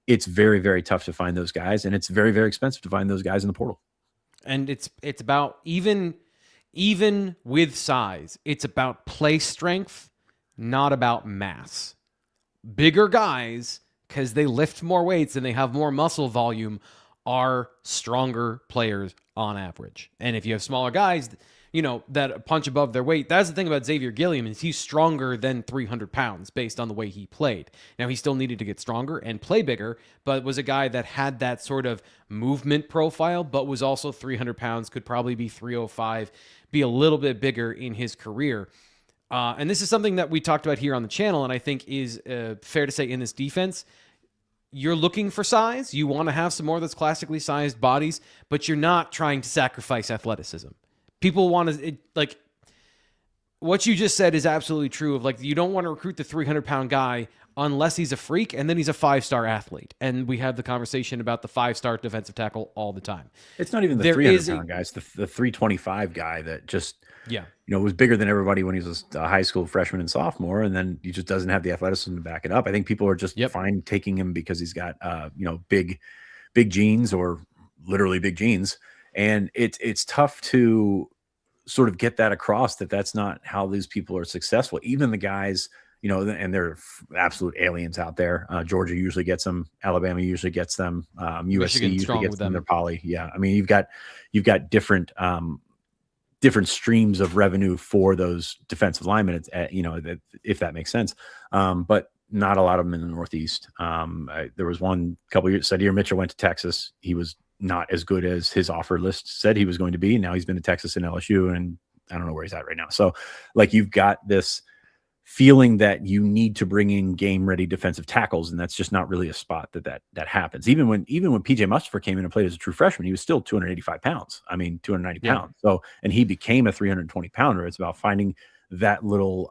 it's very, very tough to find those guys, and it's very, very expensive to find those guys in the portal. And it's about even with size, it's about play strength, not about mass. Bigger guys, because they lift more weights and they have more muscle volume, are stronger players on average. And if you have smaller guys, that punch above their weight, that's the thing about Xavier Gilliam, is he's stronger than 300 pounds based on the way he played. Now, he still needed to get stronger and play bigger, but was a guy that had that sort of movement profile, but was also 300 pounds, could probably be 305, be a little bit bigger in his career. And this is something that we talked about here on the channel, and I think is fair to say in this defense. You're looking for size. You want to have some more of those classically sized bodies, but you're not trying to sacrifice athleticism. People want to, what you just said is absolutely true of, you don't want to recruit the 300-pound guy unless he's a freak, and then he's a 5-star athlete. And we have the conversation about the 5-star defensive tackle all the time. It's not even the 300-pound guy. It's the 325 guy that just was bigger than everybody when he was a high school freshman and sophomore, and then he just doesn't have the athleticism to back it up. I think people are just fine taking him because he's got big genes or literally big genes. And it's tough to sort of get that across, that that's not how these people are successful. Even the guys, and they're absolute aliens out there. Georgia usually gets them. Alabama usually gets them. USC usually gets them. They're poly. Yeah. I mean, you've got different streams of revenue for those defensive linemen, if that makes sense. But not a lot of them in the Northeast. There was one couple years, Sadir Mitchell went to Texas. He was not as good as his offer list said he was going to be. Now he's been to Texas and LSU, and I don't know where he's at right now. So like, you've got this feeling that you need to bring in game ready defensive tackles. And that's just not really a spot that happens. Even when PJ Mustipher came in and played as a true freshman, he was still 285 pounds. I mean, 290 pounds. So, and he became a 320 pounder. It's about finding that little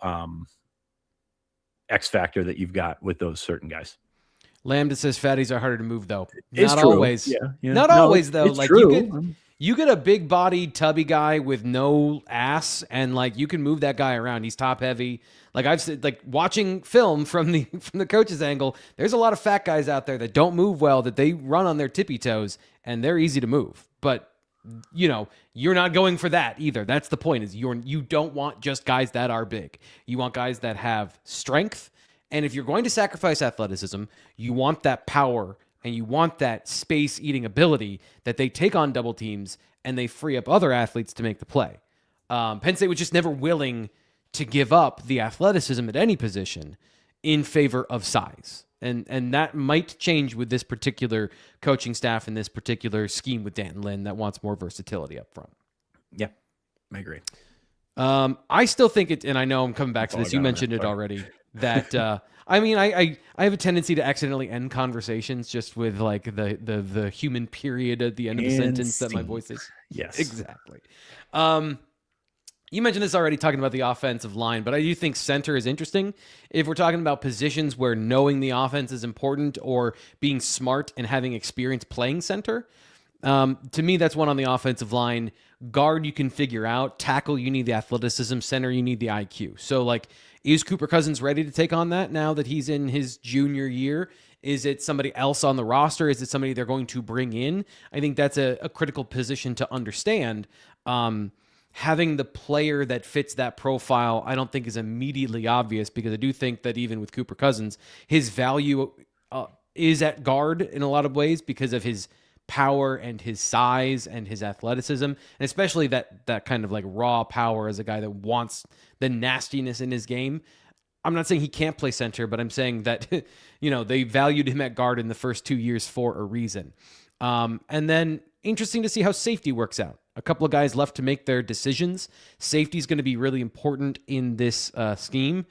X factor that you've got with those certain guys. Lambda says fatties are harder to move, though. It's not true. always. Yeah. Not always, though. It's like true. you get a big bodied tubby guy with no ass, and like you can move that guy around. He's top heavy. Like I've said, like watching film from the coach's angle, there's a lot of fat guys out there that don't move well, that they run on their tippy toes, and they're easy to move. But you're not going for that either. That's the point. Is you don't want just guys that are big. You want guys that have strength. And if you're going to sacrifice athleticism, you want that power and you want that space-eating ability that they take on double teams and they free up other athletes to make the play. Penn State was just never willing to give up the athleticism at any position in favor of size. And that might change with this particular coaching staff and this particular scheme with Dan Lin that wants more versatility up front. Yeah, I agree. I still think it, and I know I'm coming back to this. You mentioned it already. That I have a tendency to accidentally end conversations just with like the human period at the end of the sentence that my voice is. Yes, exactly. You mentioned this already, talking about the offensive line, but I do think center is interesting. If we're talking about positions where knowing the offense is important, or being smart and having experience playing center, to me, that's one on the offensive line. Guard, you can figure out. Tackle, you need the athleticism. Center, you need the IQ. So, like, is Cooper Cousins ready to take on that now that he's in his junior year? Is it somebody else on the roster? Is it somebody they're going to bring in? I think that's a critical position to understand. Having the player that fits that profile, I don't think is immediately obvious, because I do think that even with Cooper Cousins, his value is at guard in a lot of ways because of his power and his size and his athleticism, and especially that kind of like raw power as a guy that wants the nastiness in his game. I'm not saying he can't play center, but I'm saying that, they valued him at guard in the first 2 years for a reason. And then interesting to see how safety works out. A couple of guys left to make their decisions. Safety is going to be really important in this scheme.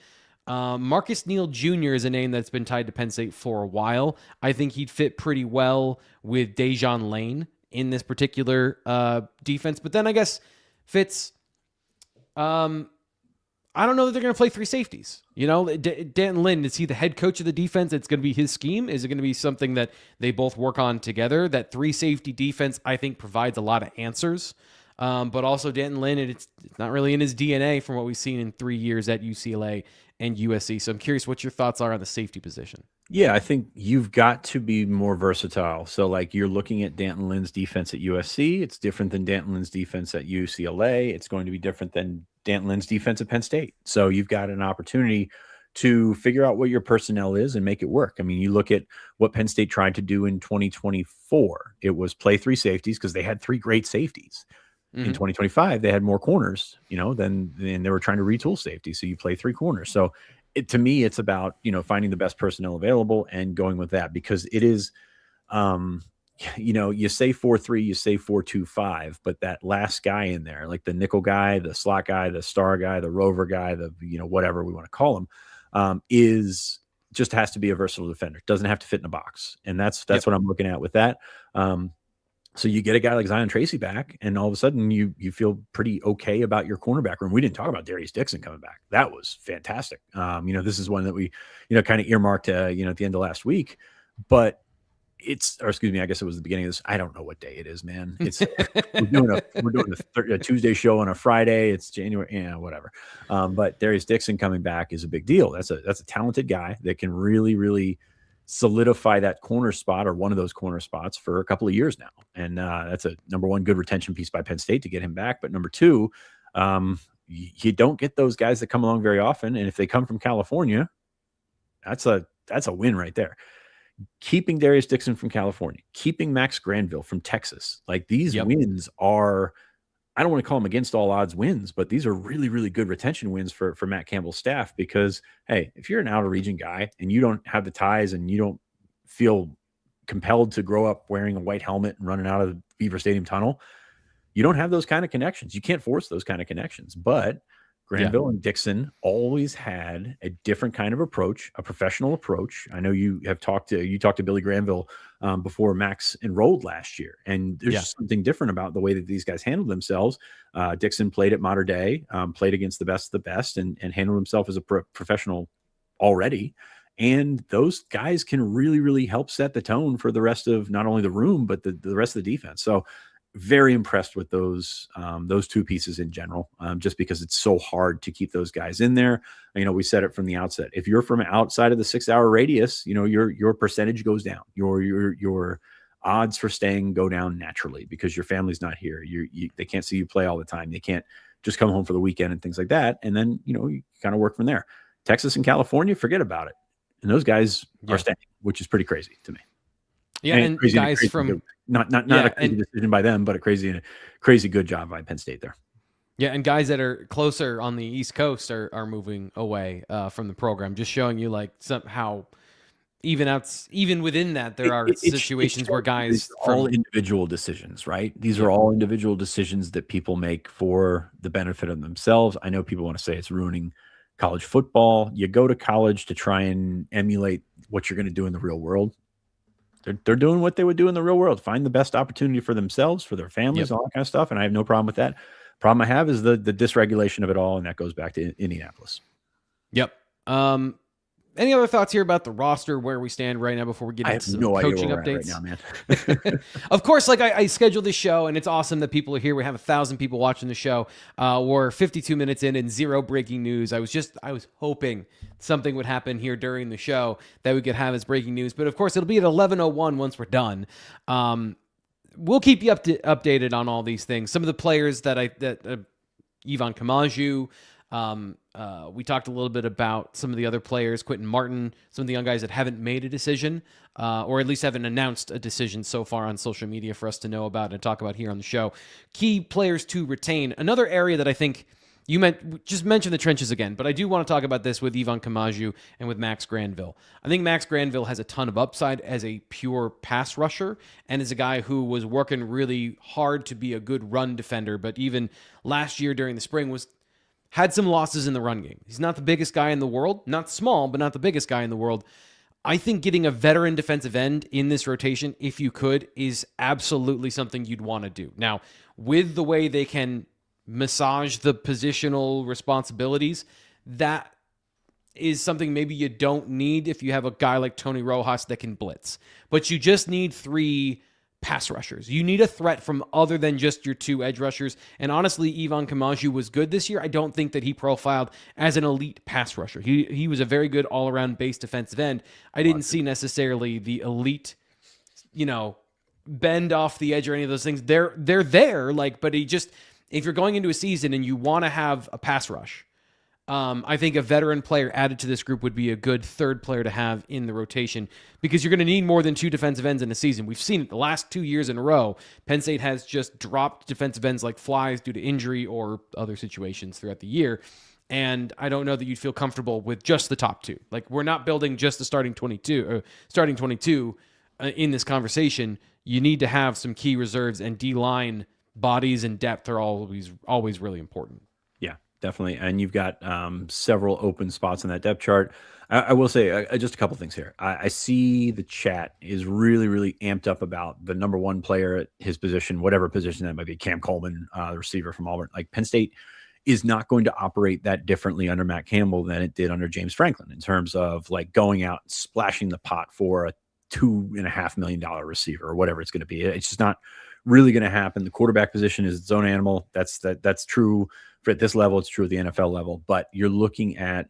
Marcus Neal Jr. is a name that's been tied to Penn State for a while. I think he'd fit pretty well with Dejon Lane in this particular defense. But then I guess Fitz, I don't know that they're going to play three safeties. Dan Lin, is he the head coach of the defense? It's going to be his scheme. Is it going to be something that they both work on together? That three safety defense, I think, provides a lot of answers. But also Dan Lin, it's not really in his DNA from what we've seen in 3 years at UCLA and USC. So I'm curious what your thoughts are on the safety position. Yeah, I think you've got to be more versatile. So like, you're looking at Danton Lynn's defense at USC. It's different than Danton Lynn's defense at UCLA. It's going to be different than Danton Lynn's defense at Penn State. So you've got an opportunity to figure out what your personnel is and make it work. I mean, you look at what Penn State tried to do in 2024. It was play three safeties because they had three great safeties. Mm-hmm. In 2025, they had more corners, than they were trying to retool safety. So you play three corners. So to me, it's about, finding the best personnel available and going with that, because it is, you say 4-3, you say 4-2-5, but that last guy in there, like the nickel guy, the slot guy, the star guy, the rover guy, the, whatever we want to call him, just has to be a versatile defender. Doesn't have to fit in a box. And that's what I'm looking at with that. So you get a guy like Zion Tracy back, and all of a sudden you feel pretty okay about your cornerback room. We didn't talk about Darius Dixon coming back. That was fantastic. This is one that we, kind of earmarked, at the end of last week, but I guess it was the beginning of this. I don't know what day it is, man. It's we're doing a Tuesday show on a Friday. It's January, whatever. But Darius Dixon coming back is a big deal. That's a talented guy that can really, really solidify that corner spot or one of those corner spots for a couple of years now. And that's a number one, good retention piece by Penn State to get him back. But number two, you don't get those guys that come along very often. And if they come from California, that's a win right there. Keeping Darius Dixon from California, keeping Max Granville from Texas, like these wins are, I don't want to call them against all odds wins, but these are really, really good retention wins for Matt Campbell's staff. Because, hey, if you're an out of region guy and you don't have the ties and you don't feel compelled to grow up wearing a white helmet and running out of the Beaver Stadium tunnel, you don't have those kind of connections. You can't force those kind of connections. But Granville and Dixon always had a different kind of approach, a professional approach. I know you talked to Billy Granville before Max enrolled last year, and there's something different about the way that these guys handled themselves. Dixon played at Mater Dei, played against the best of the best, and handled himself as a professional already. And those guys can really, really help set the tone for the rest of not only the room, but the rest of the defense. So very impressed with those two pieces in general, just because it's so hard to keep those guys in there. We said it from the outset. If you're from outside of the 6-hour radius, your percentage goes down. Your odds for staying go down naturally because your family's not here. They can't see you play all the time. They can't just come home for the weekend and things like that. And then, you kind of work from there. Texas and California, forget about it. And those guys are staying, which is pretty crazy to me. Yeah, and guys from not a crazy decision by them, but a crazy good job by Penn State there. Yeah, and guys that are closer on the East Coast are moving away from the program, just showing you like somehow even within that there are situations where guys all individual decisions, right? These are all individual decisions that people make for the benefit of themselves. I know people want to say it's ruining college football. You go to college to try and emulate what you're going to do in the real world. They're doing what they would do in the real world. Find the best opportunity for themselves, for their families, all that kind of stuff. And I have no problem with that. Problem I have is the dysregulation of it all, and that goes back to Indianapolis. Yep. Any other thoughts here about the roster, where we stand right now before we get into some coaching updates? Right now, man. Of course, like I scheduled this show, and it's awesome that people are here. We have 1,000 people watching the show. We're 52 minutes in and zero breaking news. I was hoping something would happen here during the show that we could have as breaking news. But of course, it'll be at 11:01 once we're done. We'll keep you updated on all these things. Some of the players that Ivan Kamaju. We talked a little bit about some of the other players, Quentin Martin, some of the young guys that haven't made a decision, or at least haven't announced a decision so far on social media for us to know about and talk about here on the show. Key players to retain. Another area that I think just mention the trenches again, but I do want to talk about this with Ivan Kamaju and with Max Granville. I think Max Granville has a ton of upside as a pure pass rusher and as a guy who was working really hard to be a good run defender, but even last year during the spring had some losses in the run game. He's not the biggest guy in the world, not small, but not the biggest guy in the world. I think getting a veteran defensive end in this rotation, if you could, is absolutely something you'd want to do. Now, with the way they can massage the positional responsibilities, that is something maybe you don't need if you have a guy like Tony Rojas that can blitz. But you just need 3 pass rushers. You need a threat from other than just your 2 edge rushers. And honestly, Ivan Kamaju was good this year. I don't think that he profiled as an elite pass rusher. He was a very good all-around base defensive end. I didn't see necessarily the elite, bend off the edge or any of those things. They're there, but if you're going into a season and you want to have a pass rush, I think a veteran player added to this group would be a good third player to have in the rotation because you're going to need more than 2 defensive ends in a season. We've seen it the last 2 years in a row. Penn State has just dropped defensive ends like flies due to injury or other situations throughout the year. And I don't know that you'd feel comfortable with just the top 2. Like, we're not building just the starting 22 in this conversation. You need to have some key reserves, and D-line bodies and depth are always really important. Yeah, definitely. And you've got several open spots on that depth chart. I will say just a couple things here. I see the chat is really, really amped up about the number 1 player at his position, whatever position that might be, Cam Coleman, the receiver from Auburn. Like, Penn State is not going to operate that differently under Matt Campbell than it did under James Franklin in terms of like going out and splashing the pot for a $2.5 million receiver or whatever it's going to be. It's just not really going to happen. The quarterback position is its own animal. That's true for at this level. It's true at the NFL level, but you're looking at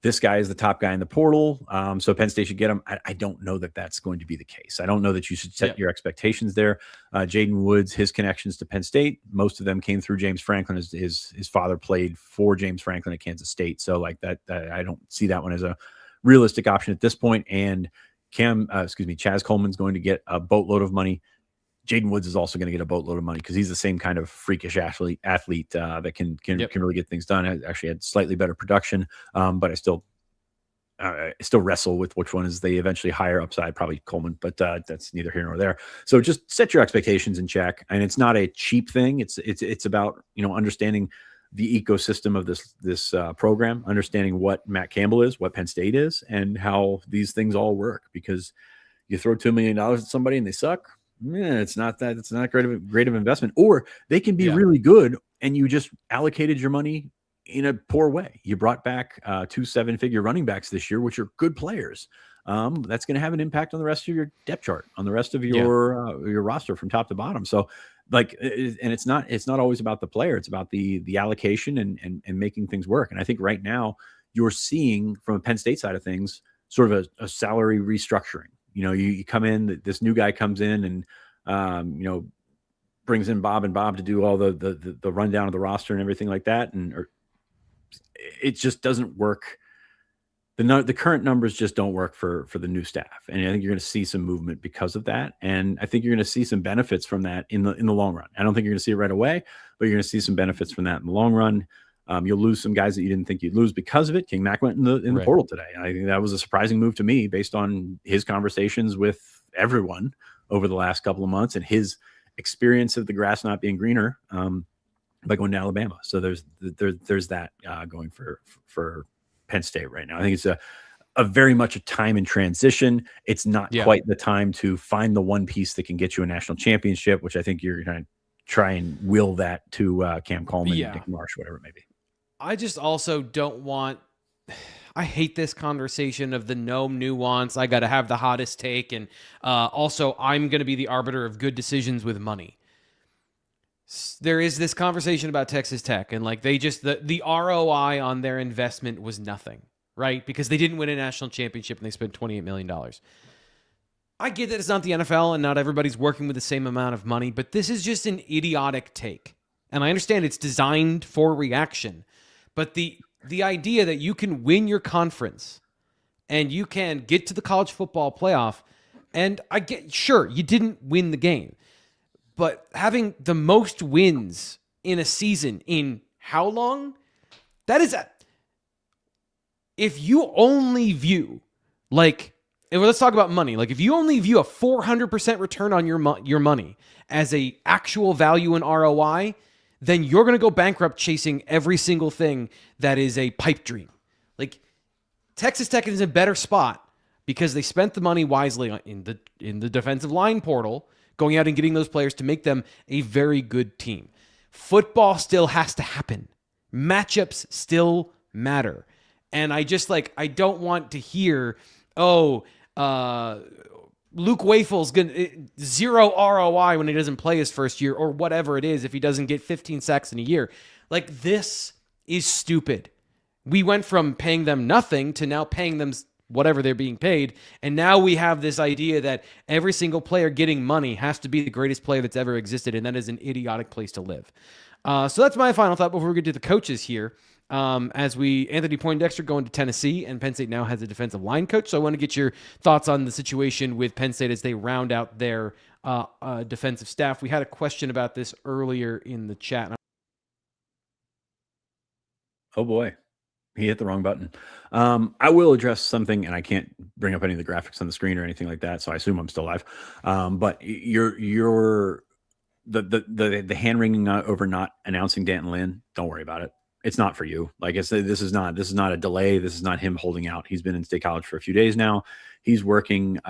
this guy is the top guy in the portal, so Penn State should get him. I don't know that that's going to be the case. I don't know that you should set your expectations there. Jaden Woods, his connections to Penn State, most of them came through James Franklin. His father played for James Franklin at Kansas State, so like that I don't see that one as a realistic option at this point. And Chaz Coleman's going to get a boatload of money. Jaden Woods is also going to get a boatload of money because he's the same kind of freakish athlete that can really get things done. I actually had slightly better production, but I still wrestle with which one is the eventually higher upside, probably Coleman, but that's neither here nor there. So just set your expectations in check. And it's not a cheap thing. It's about, understanding the ecosystem of this program, understanding what Matt Campbell is, what Penn State is, and how these things all work. Because you throw $2 million at somebody and they suck, it's not great of investment. Or they can be really good and you just allocated your money in a poor way. You brought back 2 7-figure running backs this year, which are good players. That's going to have an impact on the rest of your depth chart, on the rest of your roster from top to bottom. So and it's not always about the player. It's about the allocation and making things work. And I think right now you're seeing from a Penn State side of things, sort of a salary restructuring. You come in, this new guy comes in and, brings in Bob to do all the rundown of the roster and everything like that. It just doesn't work. The current numbers just don't work for the new staff. And I think you're going to see some movement because of that. And I think you're going to see some benefits from that in the long run. I don't think you're going to see it right away, but you're going to see some benefits from that in the long run. You'll lose some guys that you didn't think you'd lose because of it. King Mack went in the portal today. I think that was a surprising move to me based on his conversations with everyone over the last couple of months and his experience of the grass not being greener by going to Alabama. So there's that going for Penn State right now. I think it's a very much a time in transition. It's not quite the time to find the one piece that can get you a national championship, which I think you're going to try and will that to Cam Coleman, Nick Marsh, whatever it may be. I just also don't want – I hate this conversation of the no nuance. I got to have the hottest take. And also, I'm going to be the arbiter of good decisions with money. There is this conversation about Texas Tech. And like they just – the ROI on their investment was nothing, right? Because they didn't win a national championship and they spent $28 million. I get that it's not the NFL and not everybody's working with the same amount of money, but this is just an idiotic take. And I understand it's designed for reaction. But the idea that you can win your conference and you can get to the college football playoff, and I get, sure, you didn't win the game, but having the most wins in a season in how long? That is if you only view let's talk about money. Like if you only view a 400% return on your money as a actual value in ROI, then you're going to go bankrupt chasing every single thing that is a pipe dream. Like Texas Tech is in a better spot because they spent the money wisely in the defensive line portal, going out and getting those players to make them a very good team. Football still has to happen. Matchups still matter. And I don't want to hear, Luke Wafel's going zero ROI when he doesn't play his first year or whatever it is if he doesn't get 15 sacks in a year. Like, this is stupid. We went from paying them nothing to now paying them whatever they're being paid, and now we have this idea that every single player getting money has to be the greatest player that's ever existed, and that is an idiotic place to live. So that's my final thought before we get to the coaches here. Anthony Poindexter going to Tennessee, and Penn State now has a defensive line coach. So I want to get your thoughts on the situation with Penn State as they round out their defensive staff. We had a question about this earlier in the chat. Oh boy, he hit the wrong button. I will address something, and I can't bring up any of the graphics on the screen or anything like that, so I assume I'm still live. But the hand wringing over not announcing Danton Lynn, don't worry about it. It's not for you. Like I said, this is not a delay. This is not him holding out. He's been in State College for a few days now. He's working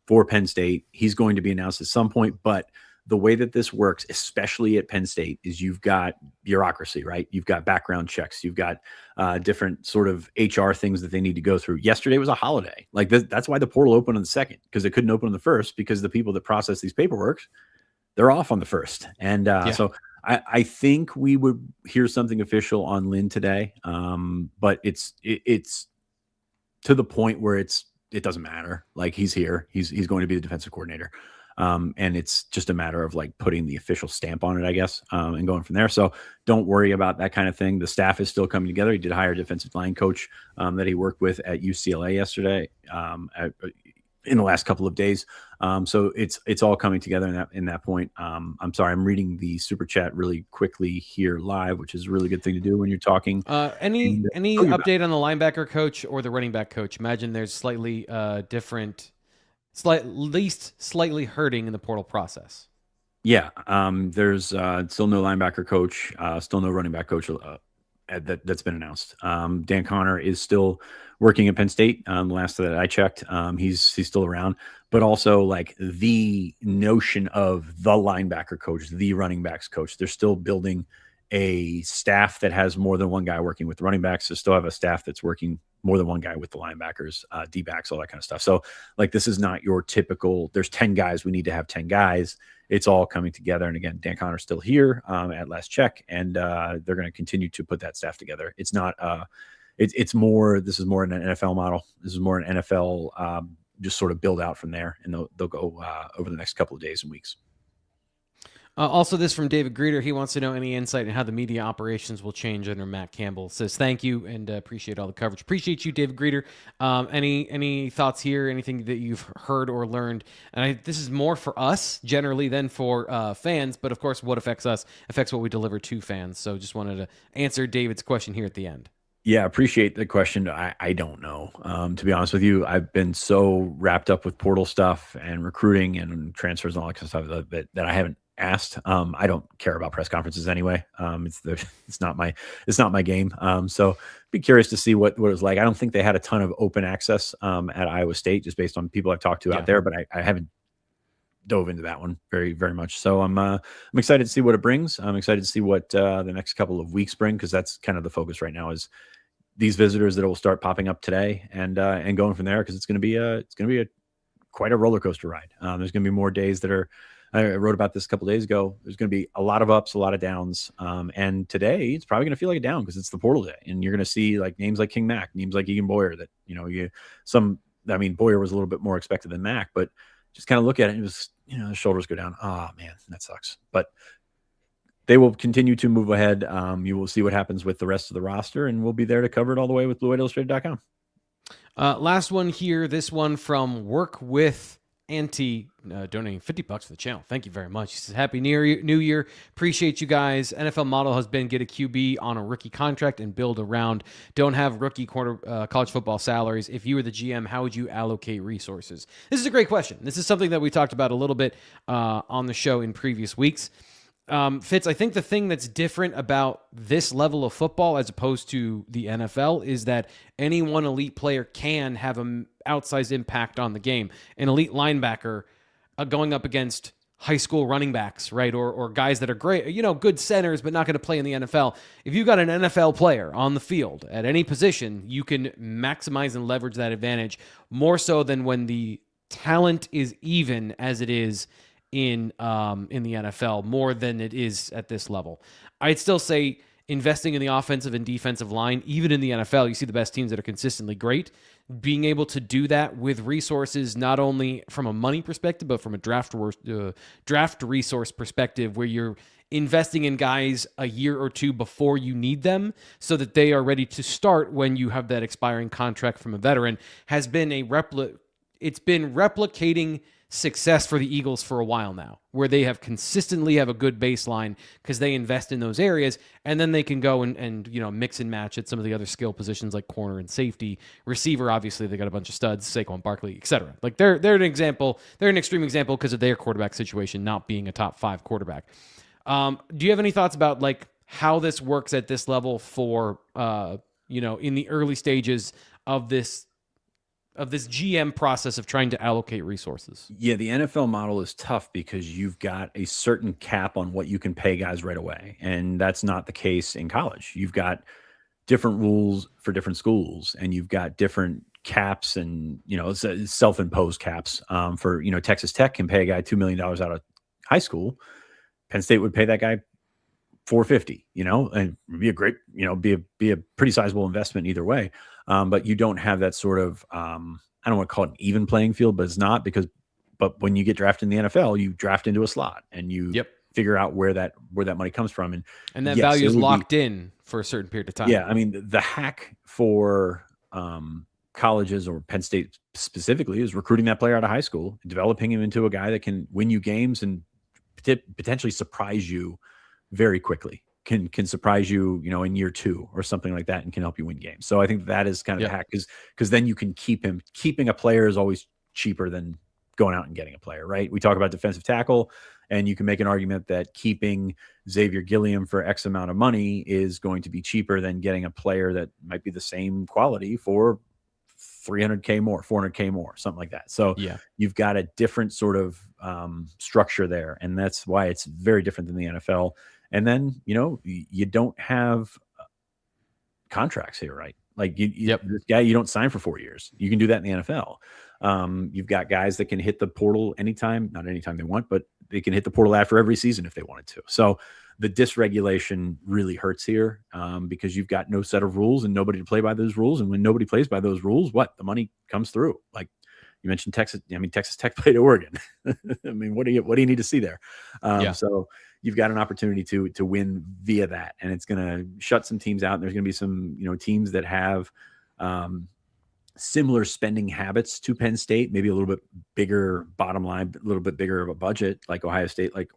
for Penn State. He's going to be announced at some point. But the way that this works, especially at Penn State, is you've got bureaucracy, right? You've got background checks. You've got different sort of HR things that they need to go through. Yesterday was a holiday. Like that's why the portal opened on the 2nd, because it couldn't open on the 1st because the people that process these paperwork, they're off on the 1st. And so I think we would hear something official on Lynn today, but it's to the point where it doesn't matter. Like, he's here, he's going to be the defensive coordinator. And it's just a matter of like putting the official stamp on it, I guess, and going from there. So don't worry about that kind of thing. The staff is still coming together. He did hire a defensive line coach that he worked with at UCLA yesterday, in the last couple of days. So it's all coming together in that point. I'm sorry, I'm reading the super chat really quickly here live, which is a really good thing to do when you're talking. Any update on the linebacker coach or the running back coach? Imagine there's slightly different, least slightly hurting in the portal process. Yeah. There's still no linebacker coach, still no running back coach that's been announced. Dan Connor is still working at Penn State. Last that I checked, he's still around, but also like the notion of the linebacker coach, the running backs coach, they're still building a staff that has more than one guy working with the running backs. They still have a staff that's working more than one guy with the linebackers, D-backs, all that kind of stuff. So like, this is not your typical, there's 10 guys, we need to have 10 guys. It's all coming together. And again, Dan Connor's still here at last check, and they're going to continue to put that staff together. It's not, it's more, this is more an NFL model. This is more an NFL, just sort of build out from there, and they'll go over the next couple of days and weeks. Also, this from David Greeter. He wants to know any insight in how the media operations will change under Matt Campbell. Says thank you and appreciate all the coverage. Appreciate you, David Greeter. Any thoughts here? Anything that you've heard or learned? And this is more for us generally than for fans, but of course, what affects us affects what we deliver to fans. So just wanted to answer David's question here at the end. Yeah, appreciate the question. I don't know. To be honest with you, I've been so wrapped up with portal stuff and recruiting and transfers and all that kind of stuff that I haven't asked. I don't care about press conferences anyway. It's not my game. So be curious to see what it was like. I don't think they had a ton of open access at Iowa State, just based on people I've talked to out there, but I haven't dove into that one very, very much. So I'm excited to see what it brings. I'm excited to see what the next couple of weeks bring, because that's kind of the focus right now, is these visitors that will start popping up today and going from there, because it's going to be quite a roller coaster ride. There's going to be more days that are. I wrote about this a couple of days ago. There's going to be a lot of ups, a lot of downs. And today it's probably going to feel like a down, because it's the portal day, and you're going to see like names like King Mack, names like Egan Boyer that, Boyer was a little bit more expected than Mack, but just kind of look at it and it was, the shoulders go down. Oh man, that sucks. But they will continue to move ahead. You will see what happens with the rest of the roster, and we'll be there to cover it all the way with BlueWhiteIllustrated.com. Last one here. This one from Work With Auntie, donating $50 for the channel. Thank you very much. He says, Happy New Year. Appreciate you guys. NFL model has been get a QB on a rookie contract and build around. Don't have rookie college football salaries. If you were the GM, how would you allocate resources? This is a great question. This is something that we talked about a little bit on the show in previous weeks. Fitz, I think the thing that's different about this level of football as opposed to the NFL is that any one elite player can have an outsized impact on the game. An elite linebacker going up against high school running backs, right? Or guys that are great, good centers, but not going to play in the NFL. If you've got an NFL player on the field at any position, you can maximize and leverage that advantage more so than when the talent is even as it is in the NFL, more than it is at this level. I'd still say investing in the offensive and defensive line, even in the NFL, you see the best teams that are consistently great. Being able to do that with resources, not only from a money perspective, but from a draft resource perspective, where you're investing in guys a year or two before you need them so that they are ready to start when you have that expiring contract from a veteran, has been it's been replicating success for the Eagles for a while now, where they have consistently have a good baseline because they invest in those areas, and then they can go and mix and match at some of the other skill positions like corner and safety. Receiver, obviously they got a bunch of studs, Saquon Barkley, etc. Like they're an example, they're an extreme example because of their quarterback situation not being a top 5 quarterback. Do you have any thoughts about like how this works at this level for in the early stages of this GM process of trying to allocate resources? Yeah, the NFL model is tough because you've got a certain cap on what you can pay guys right away. And that's not the case in college. You've got different rules for different schools, and you've got different caps and, it's self-imposed caps. For, Texas Tech can pay a guy $2 million out of high school. Penn State would pay that guy $450, and be a great, be a pretty sizable investment either way. But you don't have that sort of, I don't want to call it an even playing field, but it's not but when you get drafted in the NFL, you draft into a slot and you figure out where that money comes from. And that value is locked in for a certain period of time. Yeah. I mean, the hack for, colleges or Penn State specifically is recruiting that player out of high school, developing him into a guy that can win you games and potentially surprise you very quickly, can surprise you, in year 2 or something like that, and can help you win games. So I think that is kind of the hack, because then you can keep him. Keeping a player is always cheaper than going out and getting a player, right? We talk about defensive tackle, and you can make an argument that keeping Xavier Gilliam for X amount of money is going to be cheaper than getting a player that might be the same quality for $300K more, $400K more, something like that. So you've got a different sort of structure there. And that's why it's very different than the NFL. And then, you don't have contracts here, right? Like this guy, you don't sign for 4 years. You can do that in the NFL. You've got guys that can hit the portal anytime, not anytime they want, but they can hit the portal after every season if they wanted to. So the dysregulation really hurts here, because you've got no set of rules and nobody to play by those rules. And when nobody plays by those rules, the money comes through. Like you mentioned Texas. I mean, Texas Tech played at Oregon. I mean, what do you need to see there? So you've got an opportunity to win via that, and it's going to shut some teams out. And there's going to be some, teams that have, similar spending habits to Penn State, maybe a little bit bigger bottom line, a little bit bigger of a budget, like Ohio State, like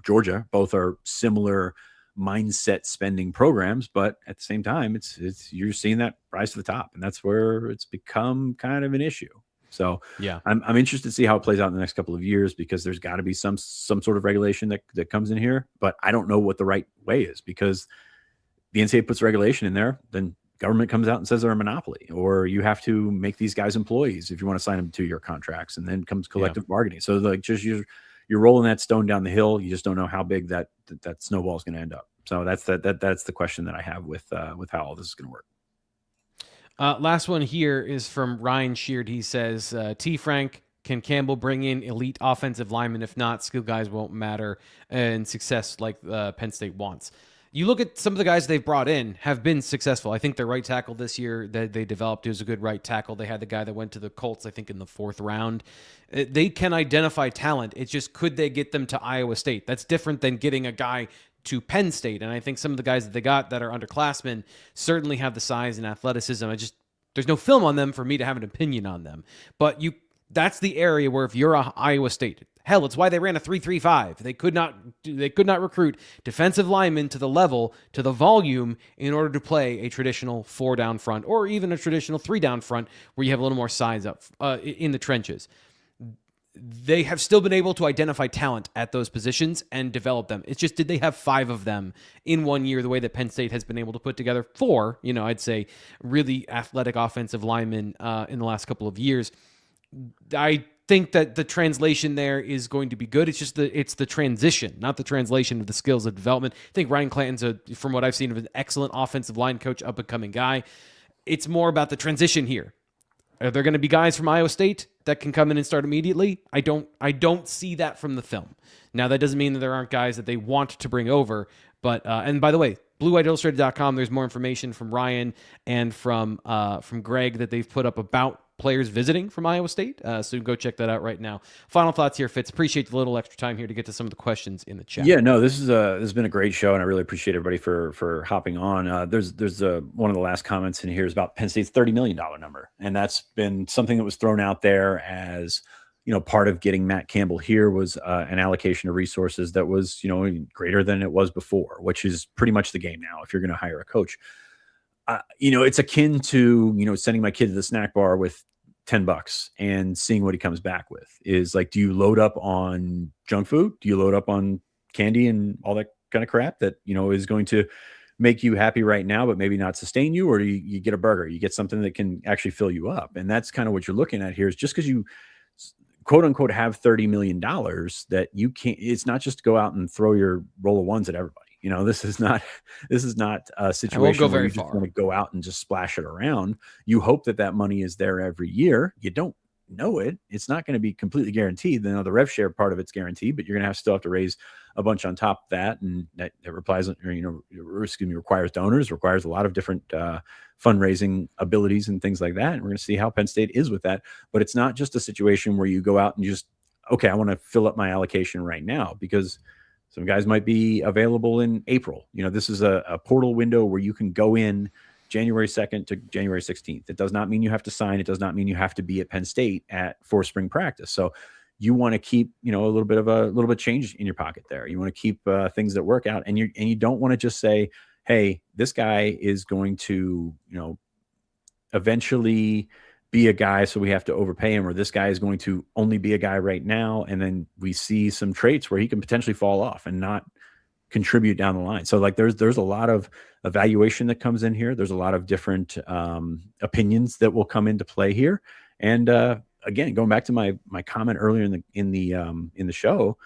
Georgia. Both are similar mindset spending programs, but at the same time, it's you're seeing that rise to the top, and that's where it's become kind of an issue. So I'm interested to see how it plays out in the next couple of years, because there's got to be some sort of regulation that comes in here, but I don't know what the right way is, because the NCAA puts regulation in there, then government comes out and says they're a monopoly, or you have to make these guys employees if you want to sign them to your contracts, and then comes collective bargaining. So like just you're rolling that stone down the hill. You just don't know how big that snowball is going to end up. So that's the question that I have with how all this is going to work. Last one here is from Ryan Sheard. He says, T. Frank, can Campbell bring in elite offensive linemen? If not, skill guys won't matter, and success like Penn State wants. You look at some of the guys they've brought in have been successful. I think their right tackle this year that they developed is a good right tackle. They had the guy that went to the Colts, I think, in the 4th round. They can identify talent. It's just, could they get them to Iowa State? That's different than getting a guy to Penn State. And I think some of the guys that they got that are underclassmen certainly have the size and athleticism. There's no film on them for me to have an opinion on them. But that's the area where if you're a Iowa State, hell, it's why they ran a 3-3-5. They could not recruit defensive linemen to the level, to the volume, in order to play a traditional 4-down front, or even a traditional 3-down front where you have a little more size up in the trenches. They have still been able to identify talent at those positions and develop them. It's just, did they have 5 of them in 1 year, the way that Penn State has been able to put together 4, I'd say, really athletic offensive linemen in the last couple of years? I think that the translation there is going to be good. It's just it's the transition, not the translation of the skills of development. I think Ryan Clanton's, from what I've seen, an excellent offensive line coach, up-and-coming guy. It's more about the transition here. Are there going to be guys from Iowa State that can come in and start immediately? I don't see that from the film. Now, that doesn't mean that there aren't guys that they want to bring over. But and by the way, BlueWhiteIllustrated.com, there's more information from Ryan and from Greg that they've put up about players visiting from Iowa State. So go check that out right now. Final thoughts here, Fitz. Appreciate the little extra time here to get to some of the questions in the chat. Yeah, no, this has been a great show, and I really appreciate everybody for hopping on. There's one of the last comments in here is about Penn State's $30 million number, and that's been something that was thrown out there as part of getting Matt Campbell here was an allocation of resources that was greater than it was before, which is pretty much the game now if you're going to hire a coach. It's akin to sending my kid to the snack bar with $10 and seeing what he comes back with. Is like, do you load up on junk food? Do you load up on candy and all that kind of crap that is going to make you happy right now but maybe not sustain you? Or do you get a burger, you get something that can actually fill you up? And that's kind of what you're looking at here. Is just because you quote unquote have $30 million that you can't, it's not just to go out and throw your roll of ones at everybody. This is not a situation where you just want to go out and just splash it around. You hope that money is there every year. You don't know it. It's not going to be completely guaranteed. Then the rev share part of it's guaranteed, but you're going to still have to raise a bunch on top of that. And that requires donors, requires a lot of different fundraising abilities and things like that. And we're going to see how Penn State is with that. But it's not just a situation where you go out and just, okay, I want to fill up my allocation right now, because some guys might be available in April. This is a portal window where you can go in January 2nd to January 16th. It does not mean you have to sign. It does not mean you have to be at Penn State for spring practice. So you want to keep, a little bit of change in your pocket there. You want to keep things that work out, and you don't want to just say, hey, this guy is going to, eventually be a guy, so we have to overpay him, or this guy is going to only be a guy right now. And then we see some traits where he can potentially fall off and not contribute down the line. So like there's a lot of evaluation that comes in here. There's a lot of different opinions that will come into play here. And again, going back to my comment earlier in the show,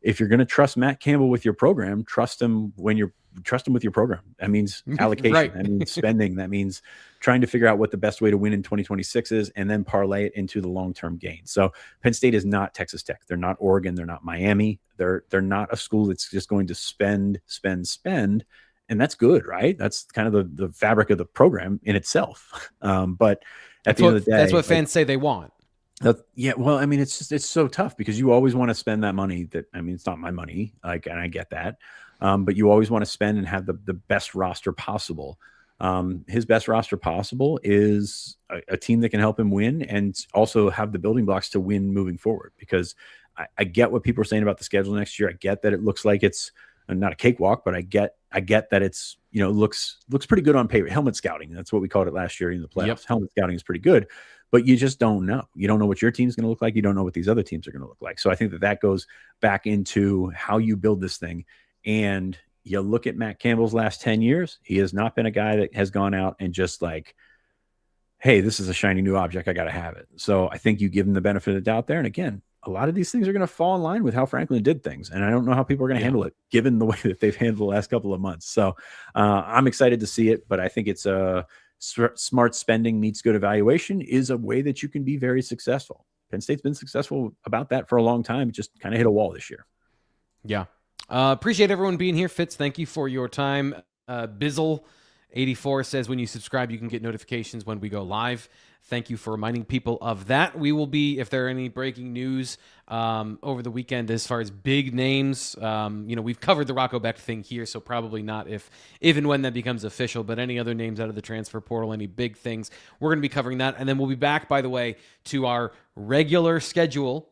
if you're going to trust Matt Campbell with your program, trust him with your program. That means allocation. Right. That means spending. That means trying to figure out what the best way to win in 2026 is, and then parlay it into the long-term gain. So Penn State is not Texas Tech. They're not Oregon. They're not Miami. They're not a school that's just going to spend. And that's good, right? That's kind of the fabric of the program in itself. But at the end of the day, that's what fans say they want. Yeah, well, I mean, it's so tough because you always want to spend that money. It's not my money, and I get that, but you always want to spend and have the best roster possible. His best roster possible is a team that can help him win and also have the building blocks to win moving forward. Because I get what people are saying about the schedule next year. I get that it looks like it's not a cakewalk, but I get that it's looks pretty good on paper. Helmet scouting, that's what we called it last year in the playoffs. Yep. Helmet scouting is pretty good. But you just don't know. You don't know what your team's going to look like. You don't know what these other teams are going to look like. So I think that goes back into how you build this thing. And you look at Matt Campbell's last 10 years, he has not been a guy that has gone out and just like, hey, this is a shiny new object, I got to have it. So I think you give him the benefit of the doubt there. And again, a lot of these things are going to fall in line with how Franklin did things. And I don't know how people are going to handle it, given the way that they've handled the last couple of months. So I'm excited to see it, but I think it's smart spending meets good evaluation is a way that you can be very successful. Penn State's been successful about that for a long time. It just kind of hit a wall this year. Yeah. Appreciate everyone being here. Fitz, thank you for your time. Bizzle84 says when you subscribe, you can get notifications when we go live. Thank you for reminding people of that. We will be, if there are any breaking news over the weekend as far as big names, we've covered the Rocco Beck thing here, so probably not if and when that becomes official, but any other names out of the transfer portal, any big things, we're going to be covering that. And then we'll be back, by the way, to our regular schedule.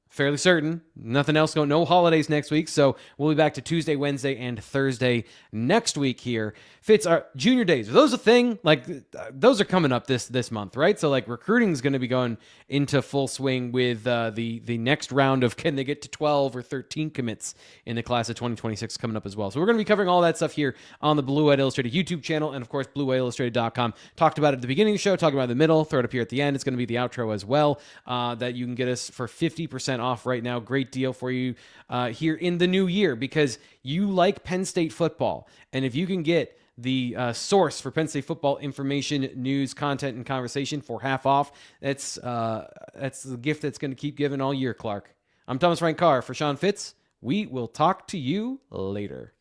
Fairly certain. Nothing else going. No holidays next week. So we'll be back to Tuesday, Wednesday, and Thursday next week here. Fitz, our junior days, are those a thing? Like, those are coming up this month, right? So, like, recruiting is going to be going into full swing with the next round of can they get to 12 or 13 commits in the class of 2026 coming up as well. So we're going to be covering all that stuff here on the Blue White Illustrated YouTube channel and, of course, BlueWhiteIllustrated.com. Talked about it at the beginning of the show, talking about it in the middle, throw it up here at the end. It's going to be the outro as well, that you can get us for 50% off right now. Great deal for you here in the new year because you like Penn State football. And if you can get the source for Penn State football information, news, content, and conversation for half off, that's the gift that's going to keep giving all year, Clark. I'm Thomas Frank Carr for Sean Fitz. We will talk to you later.